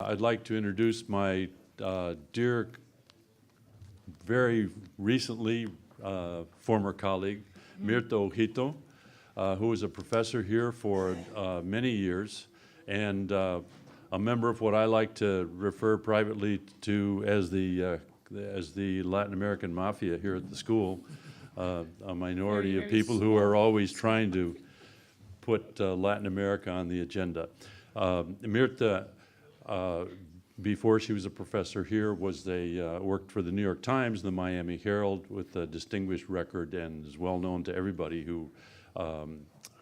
I'd like to introduce my dear, very recently former colleague, Mirta Ojito, who was a professor here for many years, and a member of what I like to refer privately to as the Latin American Mafia here at the school, a minority of people who are always trying to put Latin America on the agenda. Mirta, before she was a professor here, worked for the New York Times, the Miami Herald, with a distinguished record, and is well known to everybody who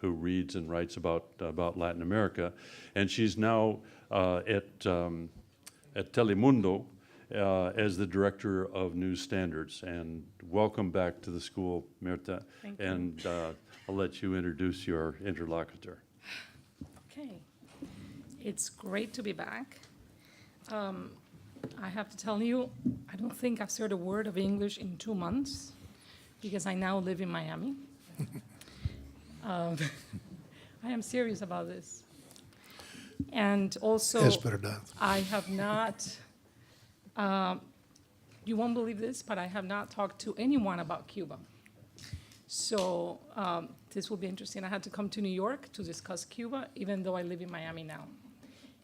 reads and writes about Latin America. And she's now at Telemundo as the director of news standards. And welcome back to the school, Mirta. Thank you. And I'll let you introduce your interlocutor. Okay. It's great to be back. I have to tell you, I don't think I've said a word of English in 2 months because I now live in Miami. I am serious about this. And also, I have not, you won't believe this, but I have not talked to anyone about Cuba. So this will be interesting. I had to come to New York to discuss Cuba, even though I live in Miami now.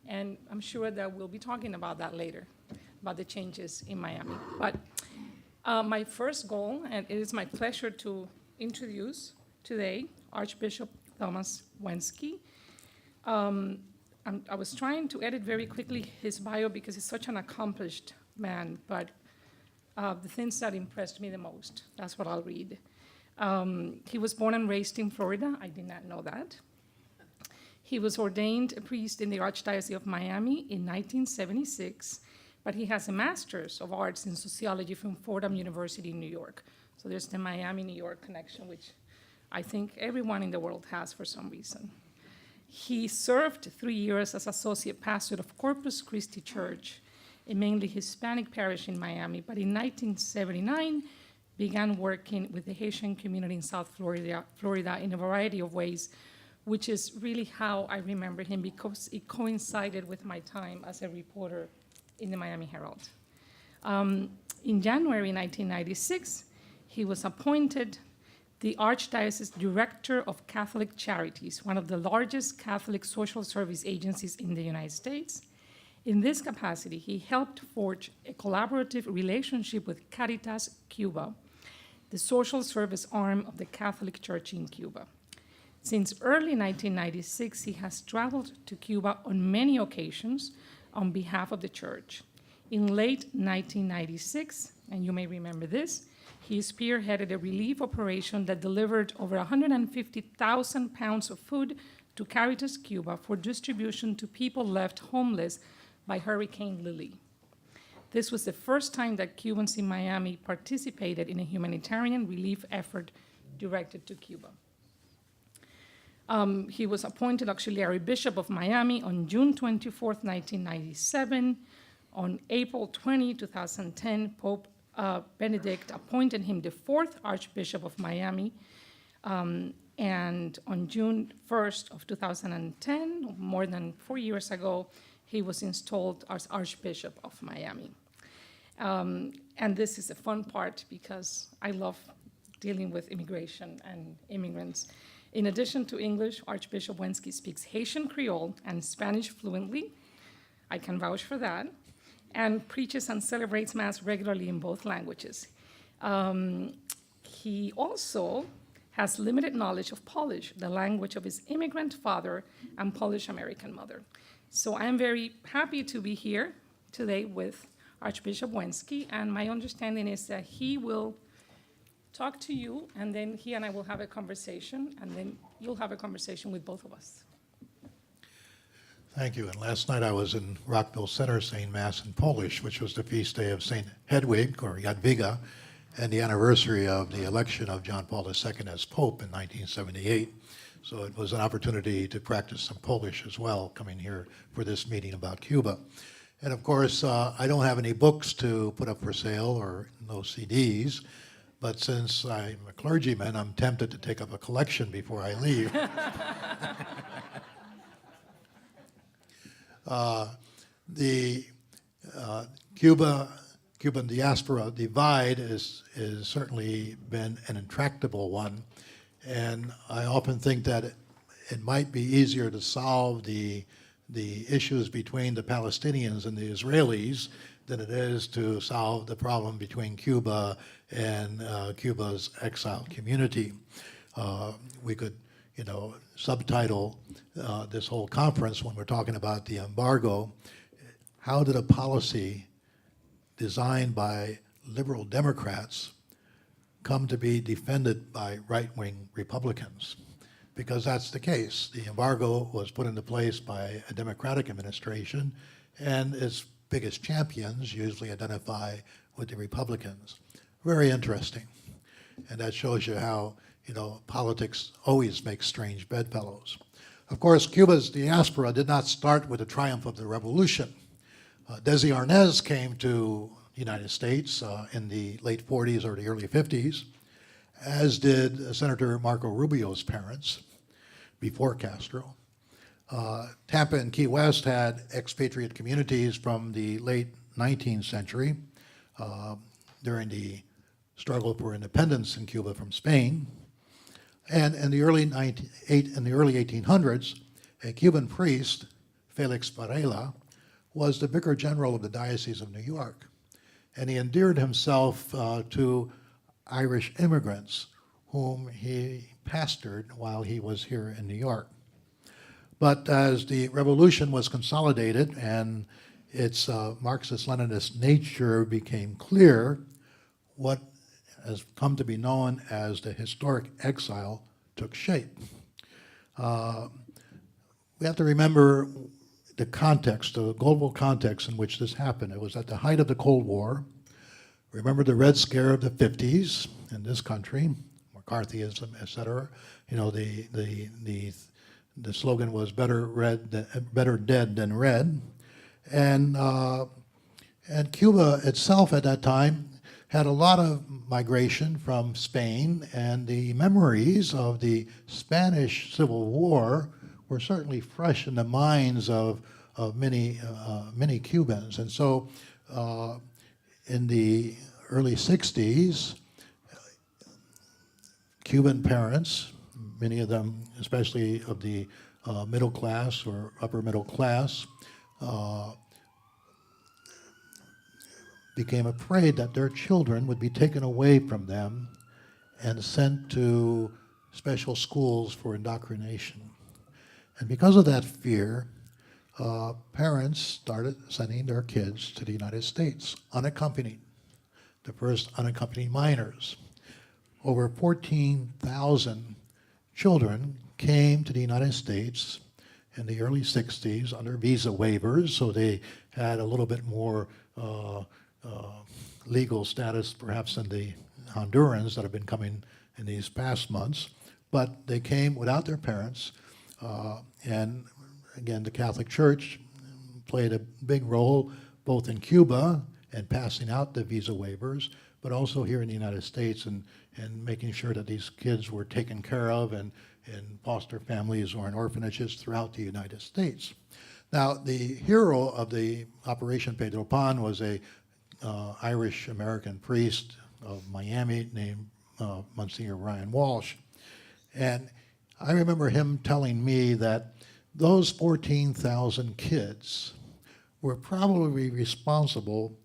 And I'm sure that we'll be talking about that later, about the changes in Miami. But my first goal, and it is my pleasure to introduce today Archbishop Thomas Wenski. I was trying to edit very quickly his bio because he's such an accomplished man, but the things that impressed me the most, that's what I'll read. He was born and raised in Florida. I did not know that. He was ordained a priest in the Archdiocese of Miami in 1976, but he has a Master's of Arts in Sociology from Fordham University in New York. So there's the Miami-New York connection, which I think everyone in the world has for some reason. He served 3 years as associate pastor of Corpus Christi Church, a mainly Hispanic parish in Miami, but in 1979 began working with the Haitian community in South Florida in a variety of ways, which is really how I remember him because it coincided with my time as a reporter in the Miami Herald. In January 1996, he was appointed the Archdiocese Director of Catholic Charities, one of the largest Catholic social service agencies in the United States. In this capacity, he helped forge a collaborative relationship with Caritas Cuba, the social service arm of the Catholic Church in Cuba. Since early 1996, he has traveled to Cuba on many occasions on behalf of the church. In late 1996, and you may remember this, he spearheaded a relief operation that delivered over 150,000 pounds of food to Caritas Cuba for distribution to people left homeless by Hurricane Lily. This was the first time that Cubans in Miami participated in a humanitarian relief effort directed to Cuba. He was appointed auxiliary bishop of Miami on June 24, 1997. On April 20, 2010, Pope Benedict appointed him the 4th Archbishop of Miami. And on June 1st of 2010, more than 4 years ago, he was installed as Archbishop of Miami. And this is a fun part because I love dealing with immigration and immigrants. In addition to English, Archbishop Wenski speaks Haitian Creole and Spanish fluently. I can vouch for that. And preaches and celebrates Mass regularly in both languages. He also has limited knowledge of Polish, the language of his immigrant father and Polish-American mother. So I am very happy to be here today with Archbishop Wenski, and my understanding is that he will talk to you, and then he and I will have a conversation, and then you'll have a conversation with both of us. Thank you. And last night I was in Rockville Center saying Mass in Polish, which was the feast day of St. Hedwig, or Jadwiga, and the anniversary of the election of John Paul II as Pope in 1978. So it was an opportunity to practice some Polish as well, coming here for this meeting about Cuba. And of course, I don't have any books to put up for sale or no CDs, but since I'm a clergyman, I'm tempted to take up a collection before I leave. the Cuban diaspora divide is certainly been an intractable one, and I often think that it might be easier to solve the issues between the Palestinians and the Israelis than it is to solve the problem between Cuba and Cuba's exiled community. We could, subtitle this whole conference when we're talking about the embargo, how did a policy designed by liberal Democrats come to be defended by right-wing Republicans? Because that's the case. The embargo was put into place by a Democratic administration, and its biggest champions usually identify with the Republicans. Very interesting. And that shows you how, politics always makes strange bedfellows. Of course, Cuba's diaspora did not start with the triumph of the revolution. Desi Arnaz came to the United States in the late 40s or the early 50s, as did Senator Marco Rubio's parents before Castro. Tampa and Key West had expatriate communities from the late 19th century during the struggle for independence in Cuba from Spain. And in the early 1800s, a Cuban priest, Felix Varela, was the Vicar General of the Diocese of New York. And he endeared himself to Irish immigrants whom he pastored while he was here in New York. But as the revolution was consolidated and its Marxist-Leninist nature became clear, what has come to be known as the historic exile took shape. We have to remember the context, the global context in which this happened. It was at the height of the Cold War. Remember the Red Scare of the 50s in this country, McCarthyism, et cetera. The slogan was better dead than red. And Cuba itself at that time had a lot of migration from Spain, and the memories of the Spanish Civil War were certainly fresh in the minds of many Cubans. And so in the early 60s, Cuban parents, many of them, especially of the middle class or upper middle class, became afraid that their children would be taken away from them and sent to special schools for indoctrination. And because of that fear, parents started sending their kids to the United States, unaccompanied, the first unaccompanied minors. Over 14,000 children came to the United States in the early 60s under visa waivers, so they had a little bit more legal status perhaps than the Hondurans that have been coming in these past months. But they came without their parents, and again, the Catholic Church played a big role both in Cuba and passing out the visa waivers, but also here in the United States and making sure that these kids were taken care of in foster families or in orphanages throughout the United States. Now, the hero of the Operation Pedro Pan was a Irish-American priest of Miami named Monsignor Ryan Walsh. And I remember him telling me that those 14,000 kids were probably responsible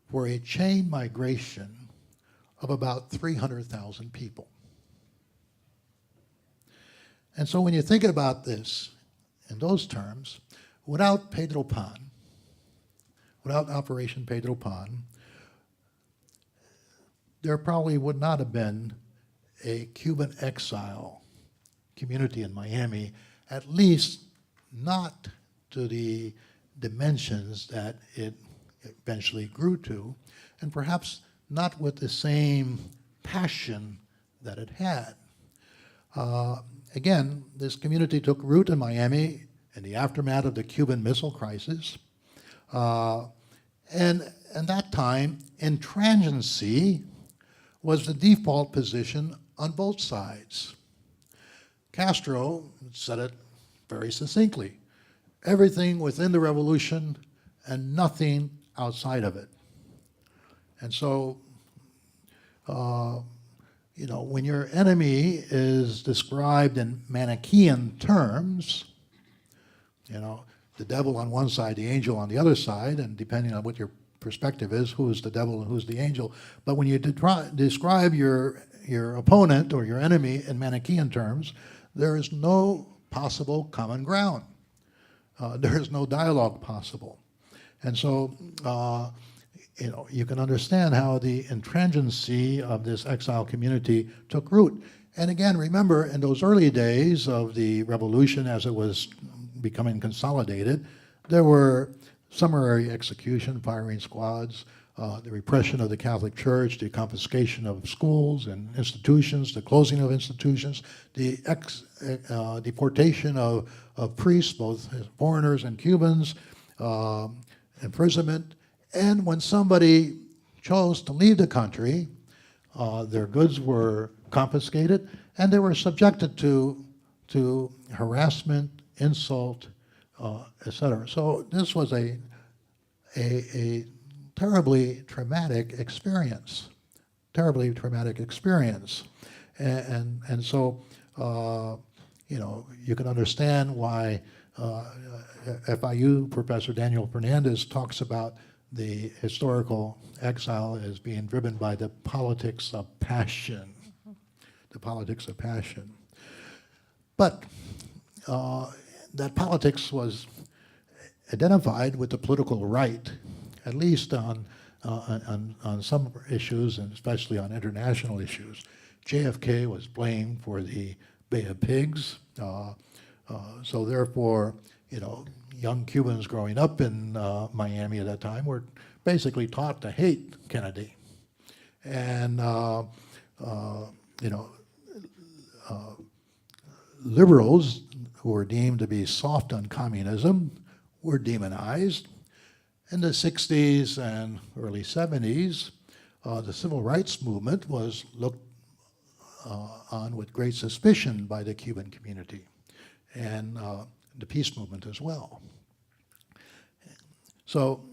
for a chain migration of about 300,000 people. And so when you're thinking about this in those terms, without Pedro Pan, without Operation Pedro Pan, there probably would not have been a Cuban exile community in Miami, at least not to the dimensions that it eventually grew to, and perhaps not with the same passion that it had. Again, this community took root in Miami in the aftermath of the Cuban Missile Crisis. And at that time, intransigency was the default position on both sides. Castro said it very succinctly. Everything within the revolution and nothing outside of it. And so, when your enemy is described in Manichaean terms, the devil on one side, the angel on the other side, and depending on what your perspective is, who is the devil and who's the angel. But when you describe your opponent or your enemy in Manichaean terms, there is no possible common ground. There is no dialogue possible. And so, you can understand how the intransigency of this exile community took root. And again, remember, in those early days of the revolution as it was becoming consolidated, there were summary execution, firing squads, the repression of the Catholic Church, the confiscation of schools and institutions, the closing of institutions, the deportation of priests, both foreigners and Cubans, imprisonment. And when somebody chose to leave the country, their goods were confiscated and they were subjected to harassment, insult, etc. So this was a terribly traumatic experience, and so you can understand why FIU Professor Daniel Fernandez talks about the historical exile as being driven by the politics of passion, But that politics was identified with the political right, at least on some issues, and especially on international issues. JFK was blamed for the Bay of Pigs, so therefore, young Cubans growing up in Miami at that time were basically taught to hate Kennedy, and liberals who were deemed to be soft on communism were demonized. In the 60s and early 70s, the civil rights movement was looked on with great suspicion by the Cuban community and the peace movement as well. So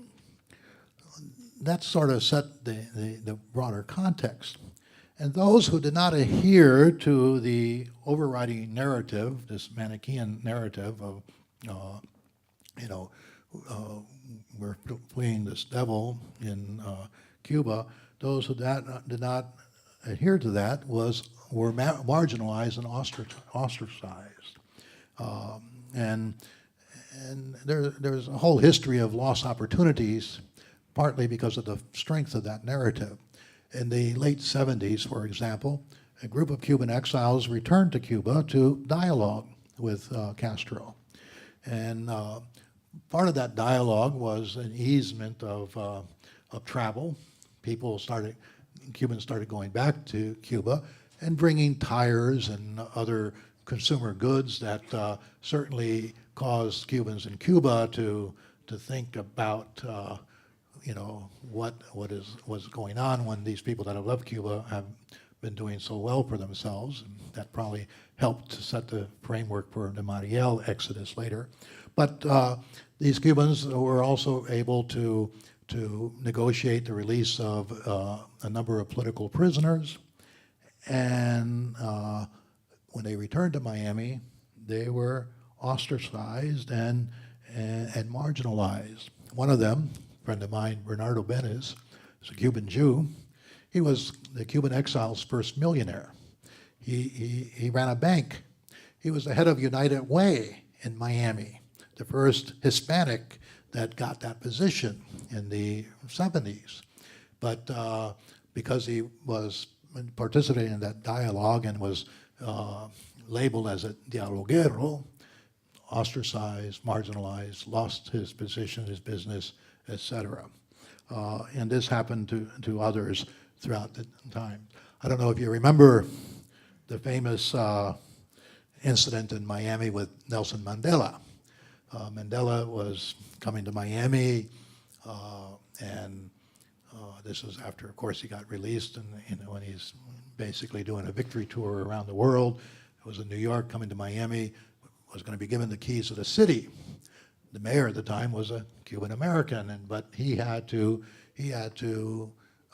that sort of set the broader context. And those who did not adhere to the overriding narrative, this Manichaean narrative of, we're fleeing this devil in Cuba, those who did not adhere to that were marginalized and ostracized. And there's a whole history of lost opportunities, partly because of the strength of that narrative. In the late 70s, for example, a group of Cuban exiles returned to Cuba to dialogue with Castro. And part of that dialogue was an easement of travel. Cubans started going back to Cuba and bringing tires and other consumer goods that certainly caused Cubans in Cuba to think about what was going on when these people that have left Cuba have been doing so well for themselves. And that probably helped to set the framework for the Mariel exodus later. But these Cubans were also able to negotiate the release of a number of political prisoners. And when they returned to Miami, they were ostracized and marginalized. One of them, a friend of mine, Bernardo Benes, is a Cuban Jew. He was the Cuban exile's first millionaire. He ran a bank. He was the head of United Way in Miami, the first Hispanic that got that position in the 70s. But because he was participating in that dialogue and was labeled as a dialoguero, ostracized, marginalized, lost his position, his business, etc. And this happened to others throughout the time. I don't know if you remember the famous incident in Miami with Nelson Mandela. Mandela was coming to Miami, and this was after, of course, he got released, and when he's basically doing a victory tour around the world. It was in New York, coming to Miami, was going to be given the keys of the city. the mayor at the time was a Cuban American, but he had to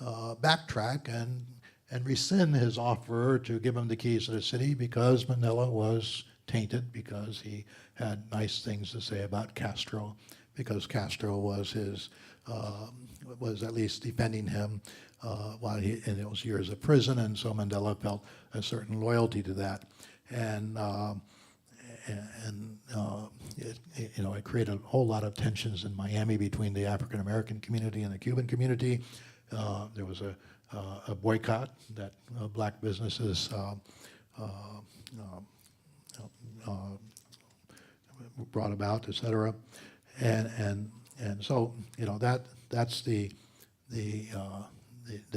backtrack and rescind his offer to give him the keys to the city because Manila was tainted, because he had nice things to say about Castro, because Castro was was at least defending him while in those years of prison, and so Mandela felt a certain loyalty to that, and it created a whole lot of tensions in Miami between the African American community and the Cuban community. There was a boycott that black businesses brought about, et cetera, and so that's the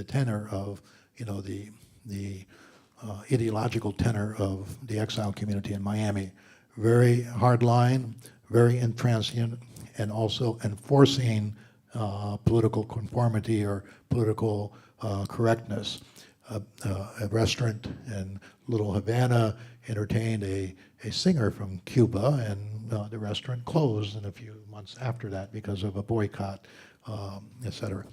tenor of the ideological tenor of the exile community in Miami. Very hardline, very intransigent, and also enforcing political conformity or political correctness. A restaurant in Little Havana entertained a singer from Cuba, and the restaurant closed in a few months after that because of a boycott, et cetera.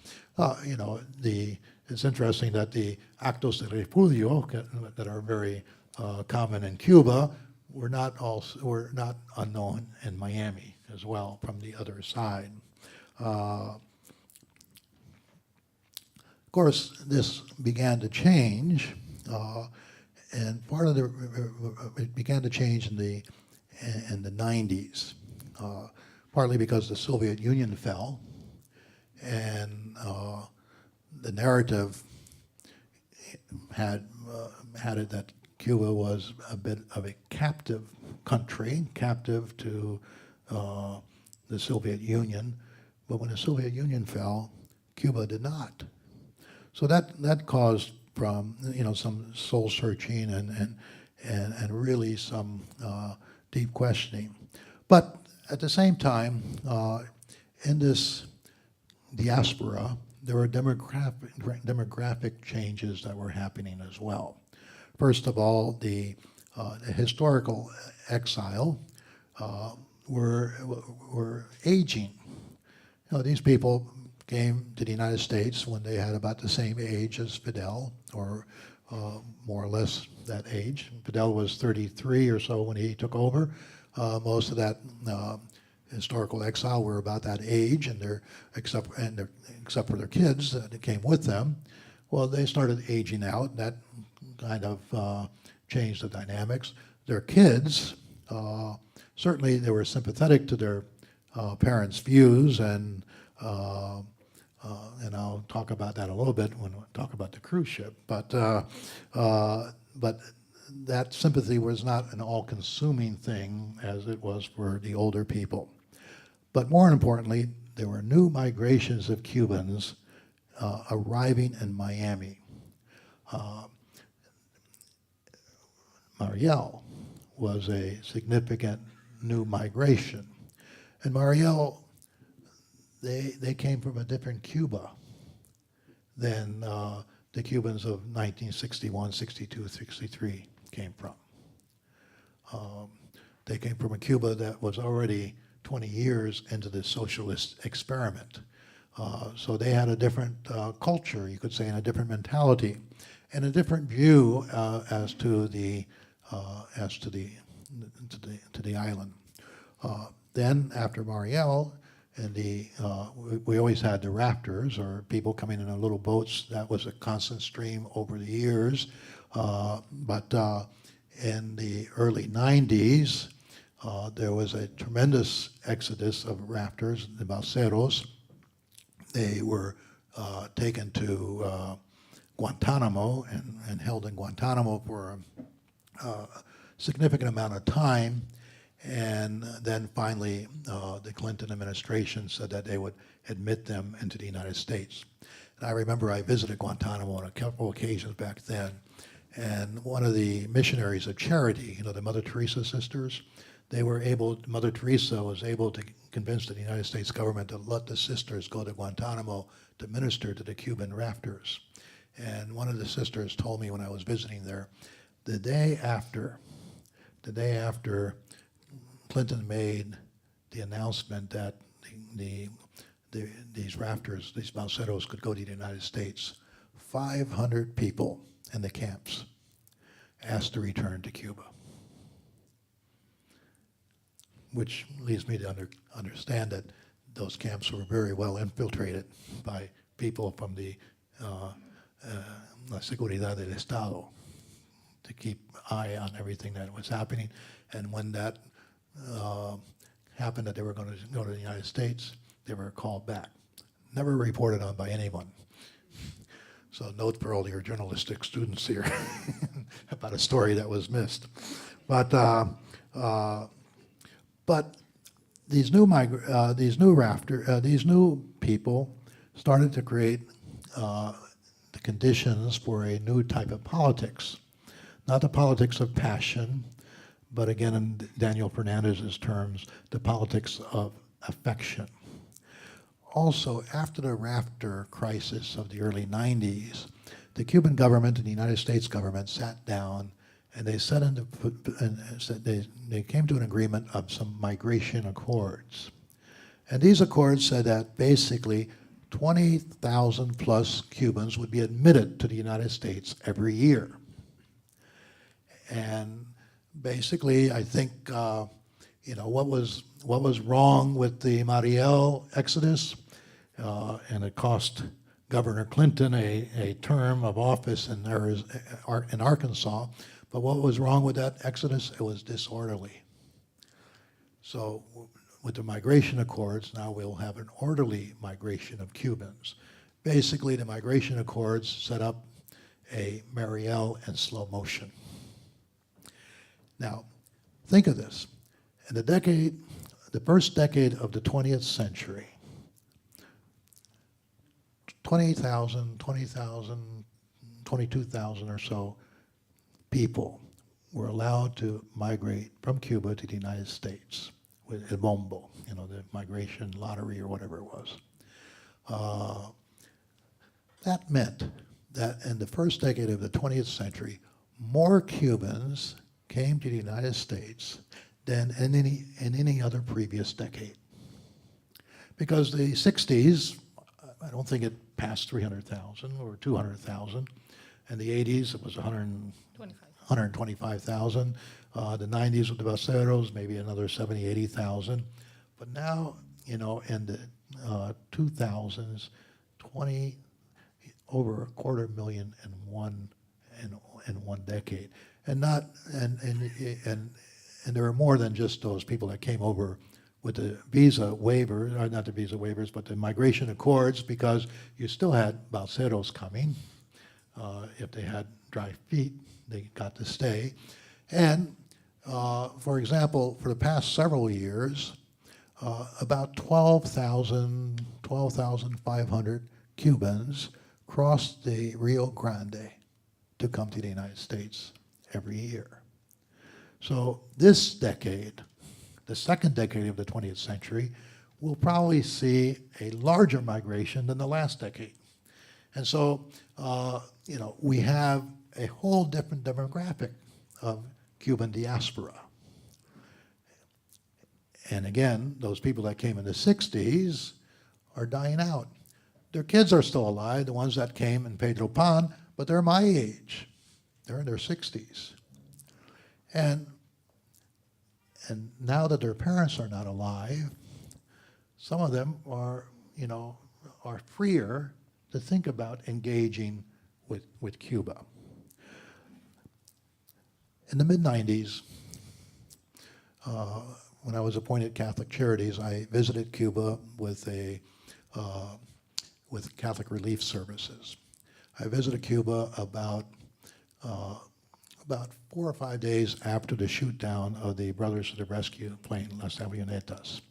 It's interesting that the actos de repudio that are very common in Cuba were not unknown in Miami as well from the other side. Of course, this began to change, and part of it began to change in the 90s, partly because the Soviet Union fell, and the narrative had it that Cuba was a bit of a captive country, captive to the Soviet Union. But when the Soviet Union fell, Cuba did not. So that caused some soul searching and really some deep questioning. But at the same time, in this diaspora, there were demographic changes that were happening as well. First of all, the historical exile were aging. These people came to the United States when they had about the same age as Fidel, or more or less that age. Fidel was 33 or so when he took over. Most of that historical exile were about that age, and except for their kids that came with them. Well, they started aging out. That kind of changed the dynamics. Their kids, certainly they were sympathetic to their parents' views, and I'll talk about that a little bit when we talk about the cruise ship. But that sympathy was not an all-consuming thing as it was for the older people. But more importantly, there were new migrations of Cubans arriving in Miami. Mariel was a significant new migration. And Mariel, they came from a different Cuba than the Cubans of 1961, 62, 63 came from. They came from a Cuba that was already 20 years into the socialist experiment. So they had a different culture, you could say, and a different mentality, and a different view as to the island. Then after Mariel, and we always had the rafters, or people coming in little boats. That was a constant stream over the years. But in the early 90s, there was a tremendous exodus of rafters, the balseros. They were taken to Guantanamo and held in Guantanamo for a significant amount of time. And then finally, the Clinton administration said that they would admit them into the United States. And I remember I visited Guantanamo on a couple occasions back then. And one of the missionaries of charity, the Mother Teresa sisters, Mother Teresa was able to convince the United States government to let the sisters go to Guantanamo to minister to the Cuban rafters. And one of the sisters told me when I was visiting there, the day after Clinton made the announcement that these rafters, these balseros could go to the United States, 500 people in the camps asked to return to Cuba, which leads me to understand that those camps were very well infiltrated by people from the La Seguridad del Estado to keep eye on everything that was happening. And when that happened, that they were going to go to the United States, they were called back. Never reported on by anyone. So note for all your journalistic students here about a story that was missed. But these new people started to create the conditions for a new type of politics, not the politics of passion, but again, in Daniel Fernandez's terms, the politics of affection. Also, after the rafter crisis of the early 90s, the Cuban government and the United States government sat down and they they came to an agreement of some migration accords. And these accords said that basically 20,000 plus Cubans would be admitted to the United States every year. And basically, I think, what was wrong with the Mariel exodus, and it cost Governor Clinton a term of office in Arkansas. But what was wrong with that exodus? It was disorderly. So with the migration accords, now we'll have an orderly migration of Cubans. Basically, the migration accords set up a Mariel in slow motion. Now, think of this. In the first decade of the 20th century, 20,000, 22,000 or so people were allowed to migrate from Cuba to the United States with El Bombo, the migration lottery or whatever it was. That meant that in the first decade of the 20th century, more Cubans came to the United States than in any other previous decade. Because the 60s, I don't think it passed 300,000 or 200,000. In the 80s, it was 125,000. The 90s with the Balseros, maybe another 70, 80,000. But now, in the 2000s, over 250,000 in one decade. And there are more than just those people that came over with the visa waiver, or not the visa waivers, but the migration accords, because you still had Balseros coming. If they had dry feet, they got to stay. And for example, for the past several years, about 12,500 Cubans crossed the Rio Grande to come to the United States every year. So this decade, the second decade of the 20th century, we'll probably see a larger migration than the last decade. And so, we have a whole different demographic of Cuban diaspora. And again, those people that came in the 60s are dying out. Their kids are still alive, the ones that came in Pedro Pan, but they're my age. They're in their 60s. And now that their parents are not alive, some of them are freer to think about engaging with Cuba. In the mid-90s, when I was appointed Catholic Charities, I visited Cuba with Catholic Relief Services. I visited Cuba about 4 or 5 days after the shoot down of the Brothers to the Rescue plane, Las Avionetas.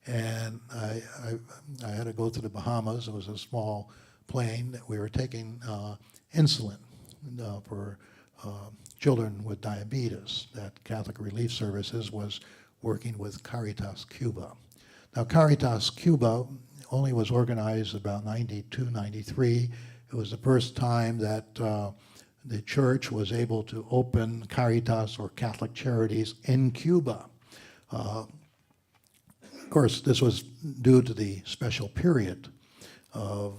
And I had to go to the Bahamas. It was a small plane that we were taking insulin for children with diabetes that Catholic Relief Services was working with Caritas Cuba. Now, Caritas Cuba only was organized about 92, 93. It was the first time that the church was able to open Caritas or Catholic Charities in Cuba. of course, this was due to the special period of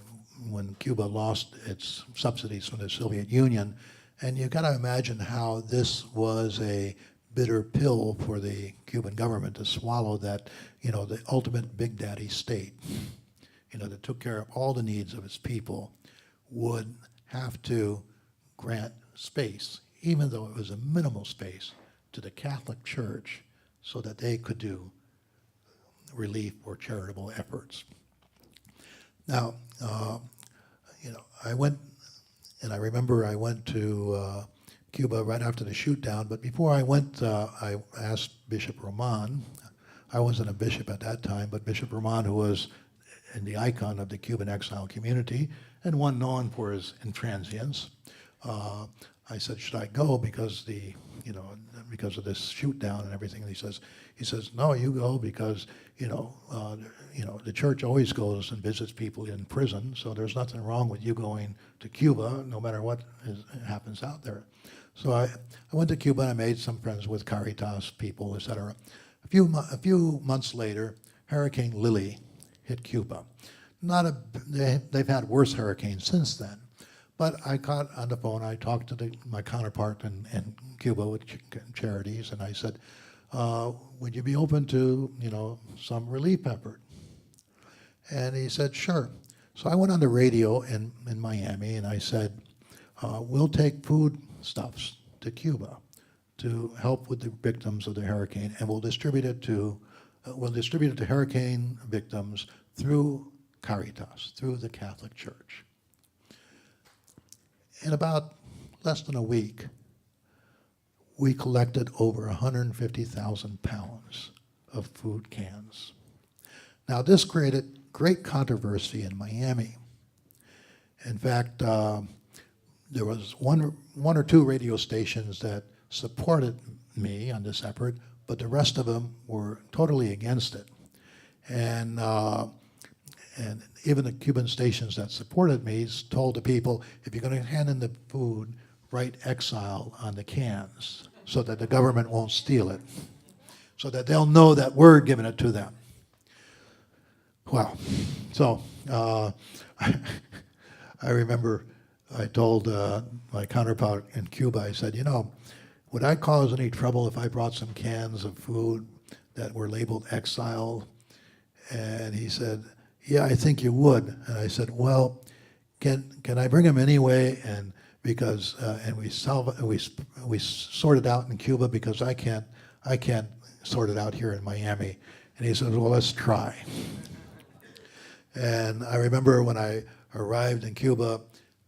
when Cuba lost its subsidies from the Soviet Union. And you've got to imagine how this was a bitter pill for the Cuban government to swallow, that, the ultimate big daddy state, that took care of all the needs of its people, would have to grant space, even though it was a minimal space, to the Catholic Church so that they could do relief or charitable efforts. Now, I went, and I remember I went to Cuba right after the shoot down, but before I went, I asked Bishop Roman. I wasn't a bishop at that time, but Bishop Roman, who was the icon of the Cuban exile community and one known for his intransience, I said, should I go because because of this shoot down and everything? And he says, no, you go because the church always goes and visits people in prison, so there's nothing wrong with you going to Cuba, no matter what happens out there. So I went to Cuba and I made some friends with Caritas people, etc. A few months later, Hurricane Lily hit Cuba. They've had worse hurricanes since then. But I got on the phone, I talked to my counterpart in Cuba with charities, and I said, would you be open to, some relief effort? And he said, sure. So I went on the radio in Miami, and I said, we'll take foodstuffs to Cuba to help with the victims of the hurricane, and we'll distribute it to hurricane victims through Caritas, through the Catholic Church. In about less than a week, we collected over 150,000 pounds of food cans. Now, this created great controversy in Miami. In fact, there was one or two radio stations that supported me on this effort, but the rest of them were totally against it. And even the Cuban stations that supported me told the people, if you're going to hand in the food, write exile on the cans so that the government won't steal it, so that they'll know that we're giving it to them. Well, so I remember I told my counterpart in Cuba, I said, would I cause any trouble if I brought some cans of food that were labeled exile? And he said, yeah, I think you would. And I said, well, can I bring them anyway? And because we sort it out in Cuba because I can't sort it out here in Miami. And he said, well, let's try. And I remember when I arrived in Cuba,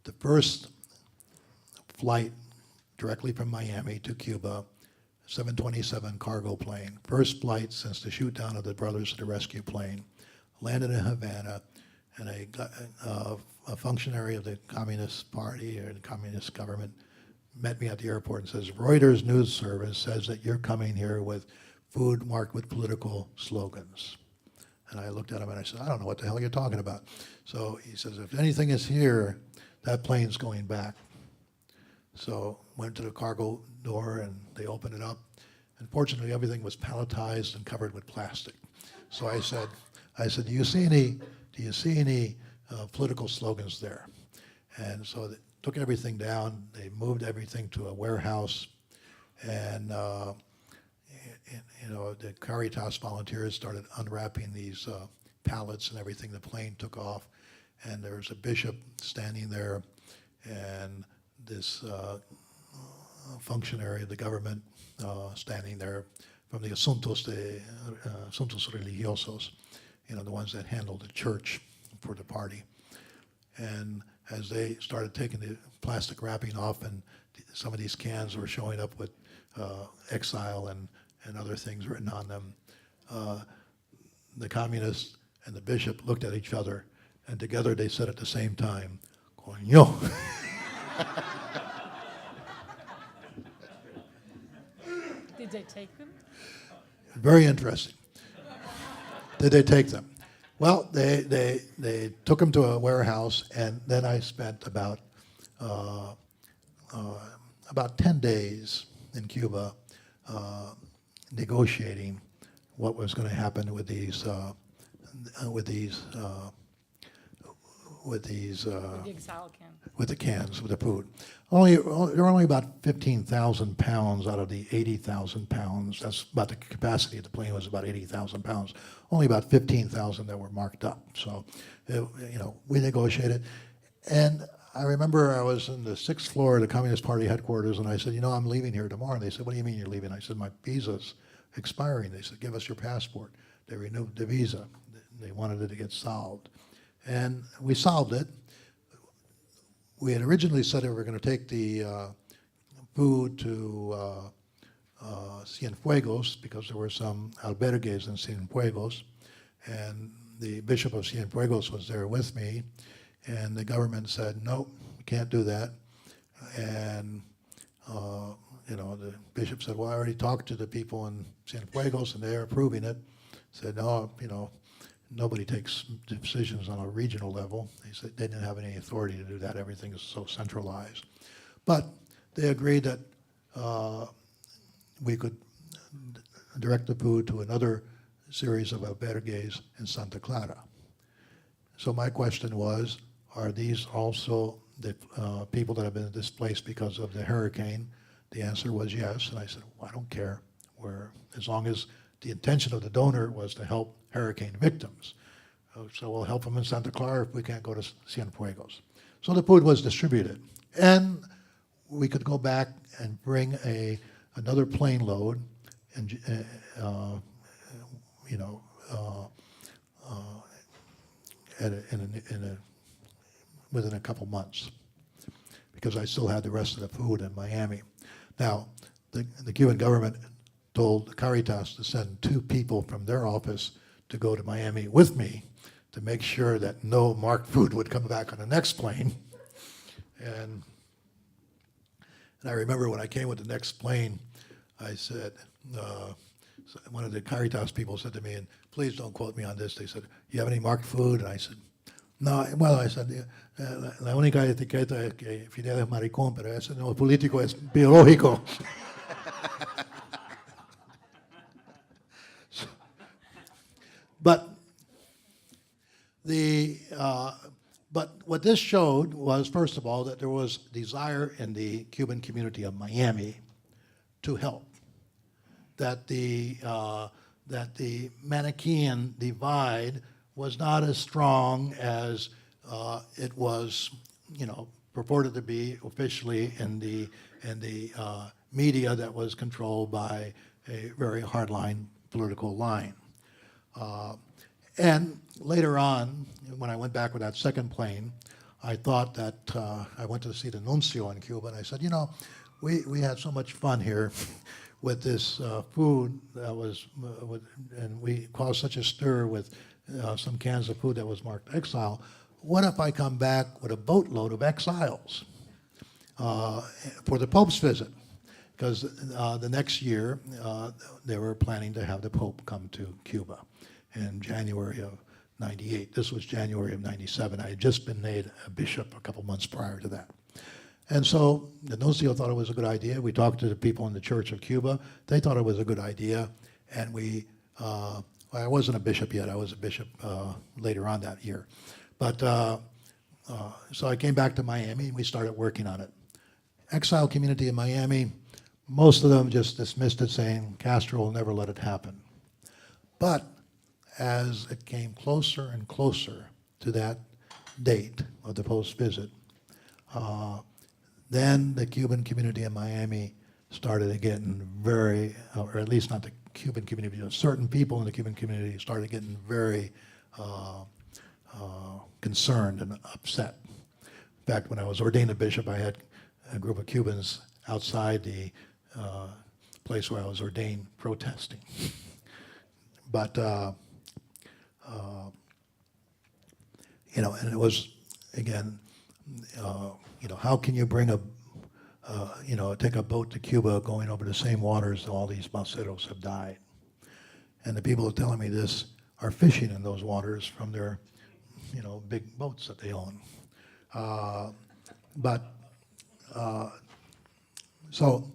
the first flight directly from Miami to Cuba, 727 cargo plane, first flight since the shoot down of the Brothers of the Rescue plane, landed in Havana, and a functionary of the Communist Party or the Communist government met me at the airport and says, Reuters news service says that you're coming here with food marked with political slogans. And I looked at him and I said, I don't know what the hell you're talking about. So he says, if anything is here, that plane's going back. So went to the cargo door and they opened it up. And fortunately, everything was palletized and covered with plastic. So I said, do you see any political slogans there? And so they took everything down. They moved everything to a warehouse, and the Caritas volunteers started unwrapping these pallets and everything. The plane took off, and there was a bishop standing there, and this functionary of the government standing there from the asuntos religiosos, the ones that handled the church for the party. And as they started taking the plastic wrapping off, and some of these cans were showing up with exile and other things written on them, the communists and the bishop looked at each other, and together they said at the same time, Coño. Did they take them? Very interesting. Did they take them? Well, they took them to a warehouse, and then I spent about 10 days in Cuba negotiating what was going to happen with these with the exile can. with the cans, with the food. There were only about 15,000 pounds out of the 80,000 pounds. That's about the capacity of the plane, was about 80,000 pounds. Only about 15,000 that were marked up. So, we negotiated. And I remember I was in the 6th floor of the Communist Party headquarters, and I said, I'm leaving here tomorrow. And they said, what do you mean you're leaving? I said, my visa's expiring. They said, give us your passport. They renewed the visa. They wanted it to get solved. And we solved it. We had originally said that we were going to take the food to Cienfuegos because there were some albergues in Cienfuegos, and the Bishop of Cienfuegos was there with me, and the government said, no, we can't do that. And the bishop said, well, I already talked to the people in Cienfuegos, and they're approving it. Said, no, nobody takes decisions on a regional level. They said they didn't have any authority to do that. Everything is so centralized. But they agreed that we could direct the food to another series of albergues in Santa Clara. So my question was, are these also the people that have been displaced because of the hurricane? The answer was yes. And I said, well, I don't care. As long as the intention of the donor was to help hurricane victims. So we'll help them in Santa Clara if we can't go to Cienfuegos. So the food was distributed. And we could go back and bring another plane load and, within a couple months, because I still had the rest of the food in Miami. Now, the Cuban government told Caritas to send 2 people from their office to go to Miami with me to make sure that no marked food would come back on the next plane. And I remember when I came with the next plane, I said, one of the Caritas people said to me, and please don't quote me on this, they said, you have any marked food? And I said, no, well, I said, la única etiqueta es que Fidel es maricón, pero eso no es político, es biológico. But what this showed was, first of all, that there was desire in the Cuban community of Miami to help. That the Manichaean divide was not as strong as it was, purported to be officially in the media that was controlled by a very hardline political line. And later on, when I went back with that second plane, I thought that I went to see the nuncio in Cuba, and I said, we had so much fun here with this food that was, and we caused such a stir with some cans of food that was marked exile. What if I come back with a boatload of exiles for the Pope's visit? Because the next year, they were planning to have the Pope come to Cuba in January of '98. This was January of '97. I had just been made a bishop a couple months prior to that. And so the nuncio thought it was a good idea. We talked to the people in the Church of Cuba. They thought it was a good idea. And I wasn't a bishop yet. I was a bishop later on that year. But so I came back to Miami, and we started working on it. Exile community in Miami, most of them just dismissed it, saying Castro will never let it happen. But as it came closer and closer to that date of the Pope's visit, then the Cuban community in Miami started getting very, or at least not the Cuban community, but certain people in the Cuban community started getting very concerned and upset. In fact, when I was ordained a bishop, I had a group of Cubans outside the place where I was ordained protesting. But, and it was, again, how can you bring take a boat to Cuba going over the same waters that all these balseros have died? And the people who are telling me this are fishing in those waters from their, big boats that they own. So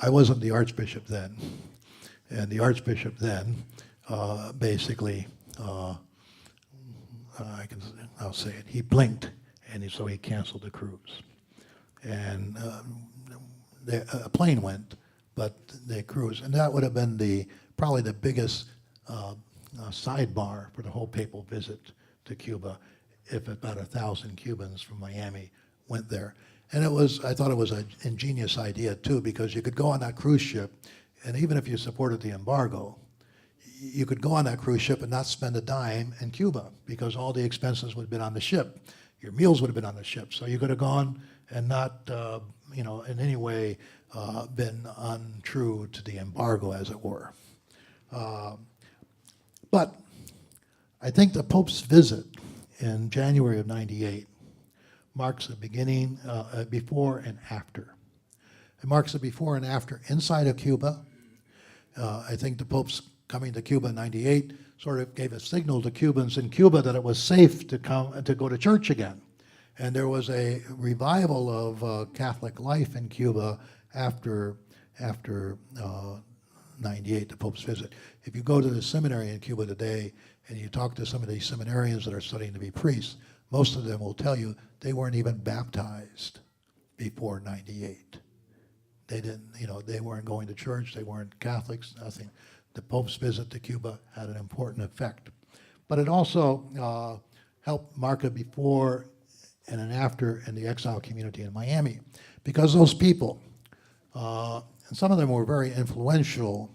I wasn't the Archbishop then. And the Archbishop then basically, I'll say it, he blinked, and so he canceled the cruise. And a plane went, but the cruise, and that would have been probably the biggest sidebar for the whole papal visit to Cuba, if about 1,000 Cubans from Miami went there. And I thought it was an ingenious idea too, because you could go on that cruise ship, and even if you supported the embargo, you could go on that cruise ship and not spend a dime in Cuba, because all the expenses would have been on the ship. Your meals would have been on the ship. So you could have gone and not, in any way been untrue to the embargo, as it were. But I think the Pope's visit in January of '98 marks the beginning, before and after. It marks the before and after inside of Cuba. I think the Pope's coming to Cuba in '98 sort of gave a signal to Cubans in Cuba that it was safe to go to church again. And there was a revival of Catholic life in Cuba after '98, the Pope's visit. If you go to the seminary in Cuba today and you talk to some of these seminarians that are studying to be priests, most of them will tell you they weren't even baptized before '98. They didn't, they weren't going to church, they weren't Catholics, nothing. The Pope's visit to Cuba had an important effect. But it also helped mark a before and an after in the exile community in Miami, because those people, and some of them were very influential,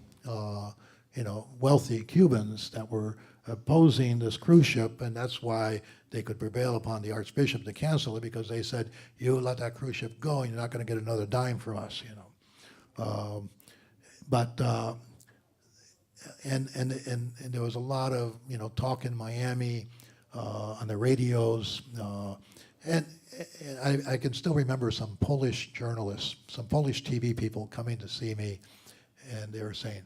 wealthy Cubans that were opposing this cruise ship, and that's why they could prevail upon the Archbishop to cancel it, because they said, you let that cruise ship go and you're not going to get another dime from us, And there was a lot of talk in Miami on the radios, and I can still remember some Polish journalists, some Polish TV people coming to see me, and they were saying,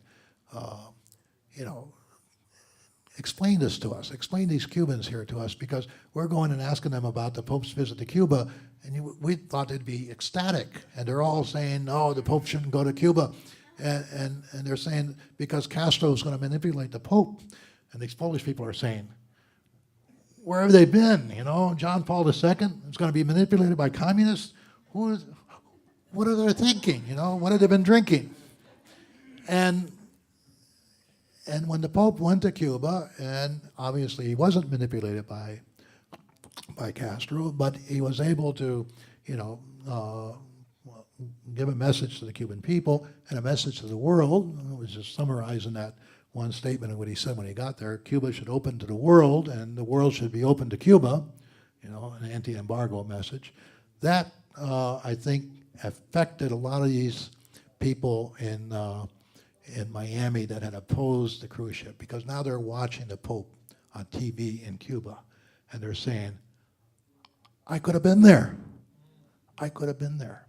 explain this to us, explain these Cubans here to us, because we're going and asking them about the Pope's visit to Cuba, and we thought they'd be ecstatic, and they're all saying, no, the Pope shouldn't go to Cuba. And they're saying because Castro's going to manipulate the Pope. And these Polish people are saying, where have they been? John Paul II is going to be manipulated by communists? What are they thinking? What have they been drinking? And when the Pope went to Cuba, and obviously he wasn't manipulated by Castro, but he was able to, give a message to the Cuban people and a message to the world. I was just summarizing that one statement of what he said when he got there. Cuba should open to the world, and the world should be open to Cuba, an anti-embargo message. That, I think, affected a lot of these people in Miami that had opposed the cruise ship, because now they're watching the Pope on TV in Cuba, and they're saying, I could have been there. I could have been there.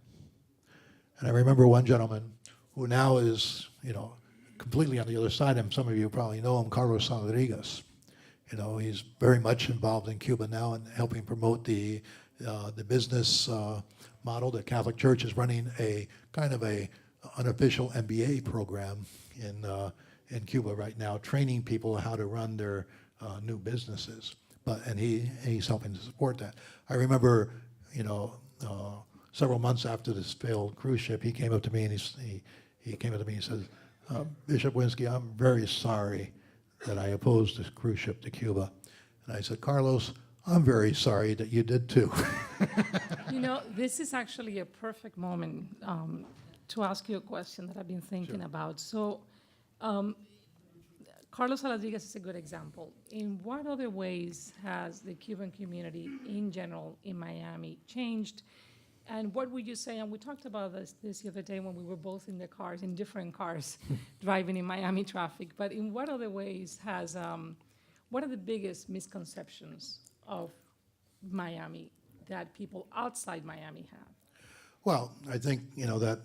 And I remember one gentleman who now is, completely on the other side of him. Some of you probably know him, Carlos Rodriguez. He's very much involved in Cuba now and helping promote the business model. The Catholic Church is running a kind of a unofficial MBA program in Cuba right now, training people how to run their new businesses. And he's helping to support that. I remember, several months after this failed cruise ship, he came up to me and he came up to me and said, Bishop Wenski, I'm very sorry that I opposed this cruise ship to Cuba. And I said, Carlos, I'm very sorry that you did too. This is actually a perfect moment to ask you a question that I've been thinking about. So, Carlos Rodriguez is a good example. In what other ways has the Cuban community in general in Miami changed? And what would you say, and we talked about this the other day when we were both in the cars, in different cars, driving in Miami traffic, but in what other ways what are the biggest misconceptions of Miami that people outside Miami have? Well, I think, that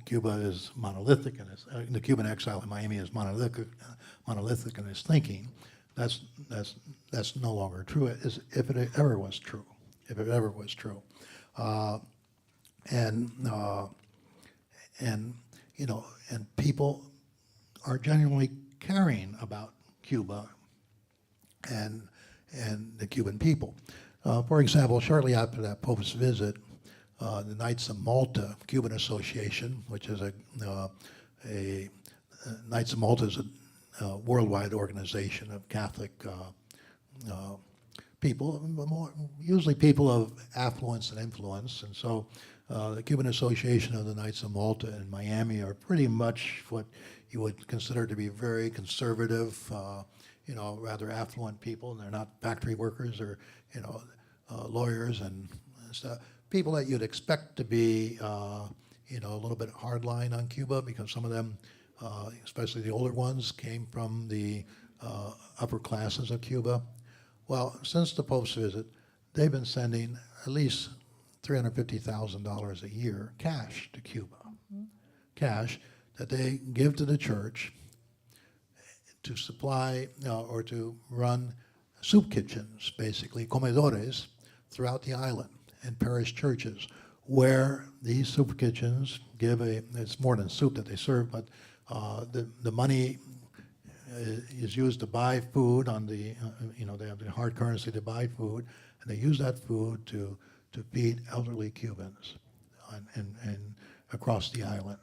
Cuba is monolithic, and the Cuban exile in Miami is monolithic in his thinking. That's no longer true, if it ever was true. And people are genuinely caring about Cuba and the Cuban people. For example, shortly after that Pope's visit, the Knights of Malta Cuban Association, which is Knights of Malta is a worldwide organization of Catholic people, usually people of affluence and influence. And so the Cuban Association of the Knights of Malta in Miami are pretty much what you would consider to be very conservative, rather affluent people. And they're not factory workers or, lawyers and stuff. People that you'd expect to be, a little bit hardline on Cuba, because some of them, especially the older ones, came from the upper classes of Cuba. Well, since the Pope's visit, they've been sending at least $350,000 a year cash to Cuba. Cash that they give to the church to supply or to run soup kitchens, basically, comedores, throughout the island and parish churches, where these soup kitchens give it's more than soup that they serve, but the money is used to buy food on the, they have the hard currency to buy food, and they use that food to feed elderly Cubans and across the island.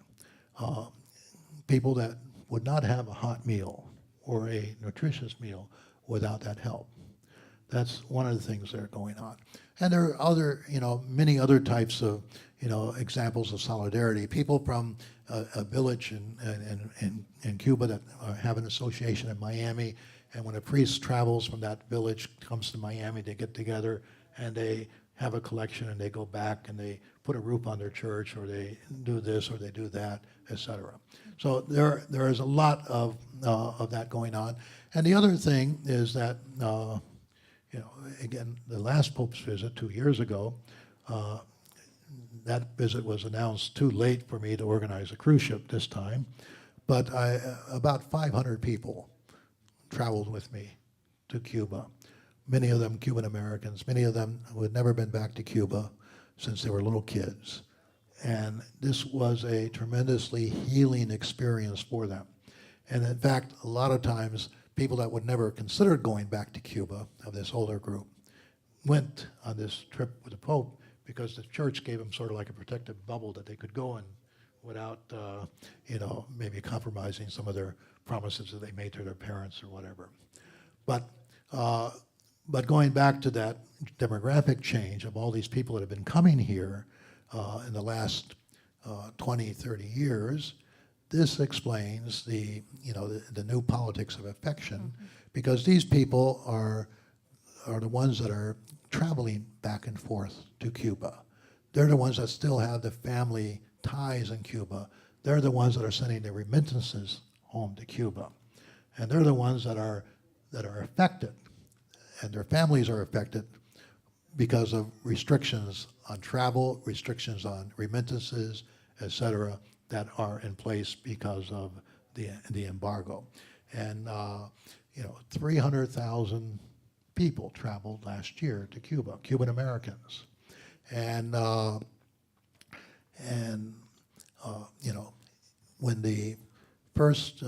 People that would not have a hot meal or a nutritious meal without that help. That's one of the things that are going on. And there are other, many other types of, examples of solidarity. People from a village in Cuba that have an association in Miami, and when a priest travels from that village, comes to Miami, they get together and they have a collection and they go back and they put a roof on their church, or they do this or they do that, etc. So there is a lot of that going on. And the other thing is that, again, the last Pope's visit 2 years ago, that visit was announced too late for me to organize a cruise ship this time, but about 500 people traveled with me to Cuba. Many of them Cuban Americans, many of them who had never been back to Cuba since they were little kids. And this was a tremendously healing experience for them. And in fact, a lot of times, people that would never consider going back to Cuba, of this older group, went on this trip with the Pope because the church gave them sort of like a protective bubble that they could go in without, maybe compromising some of their promises that they made to their parents or whatever. But going back to that demographic change of all these people that have been coming here in the last 20, 30 years, this explains the new politics of affection, because these people are the ones that are traveling back and forth to Cuba. They're the ones that still have the family ties in Cuba. They're the ones that are sending their remittances home to Cuba. And they're the ones that are affected, and their families are affected because of restrictions on travel, restrictions on remittances, et cetera, that are in place because of the embargo. And 300,000 people traveled last year to Cuba, Cuban Americans. And when the first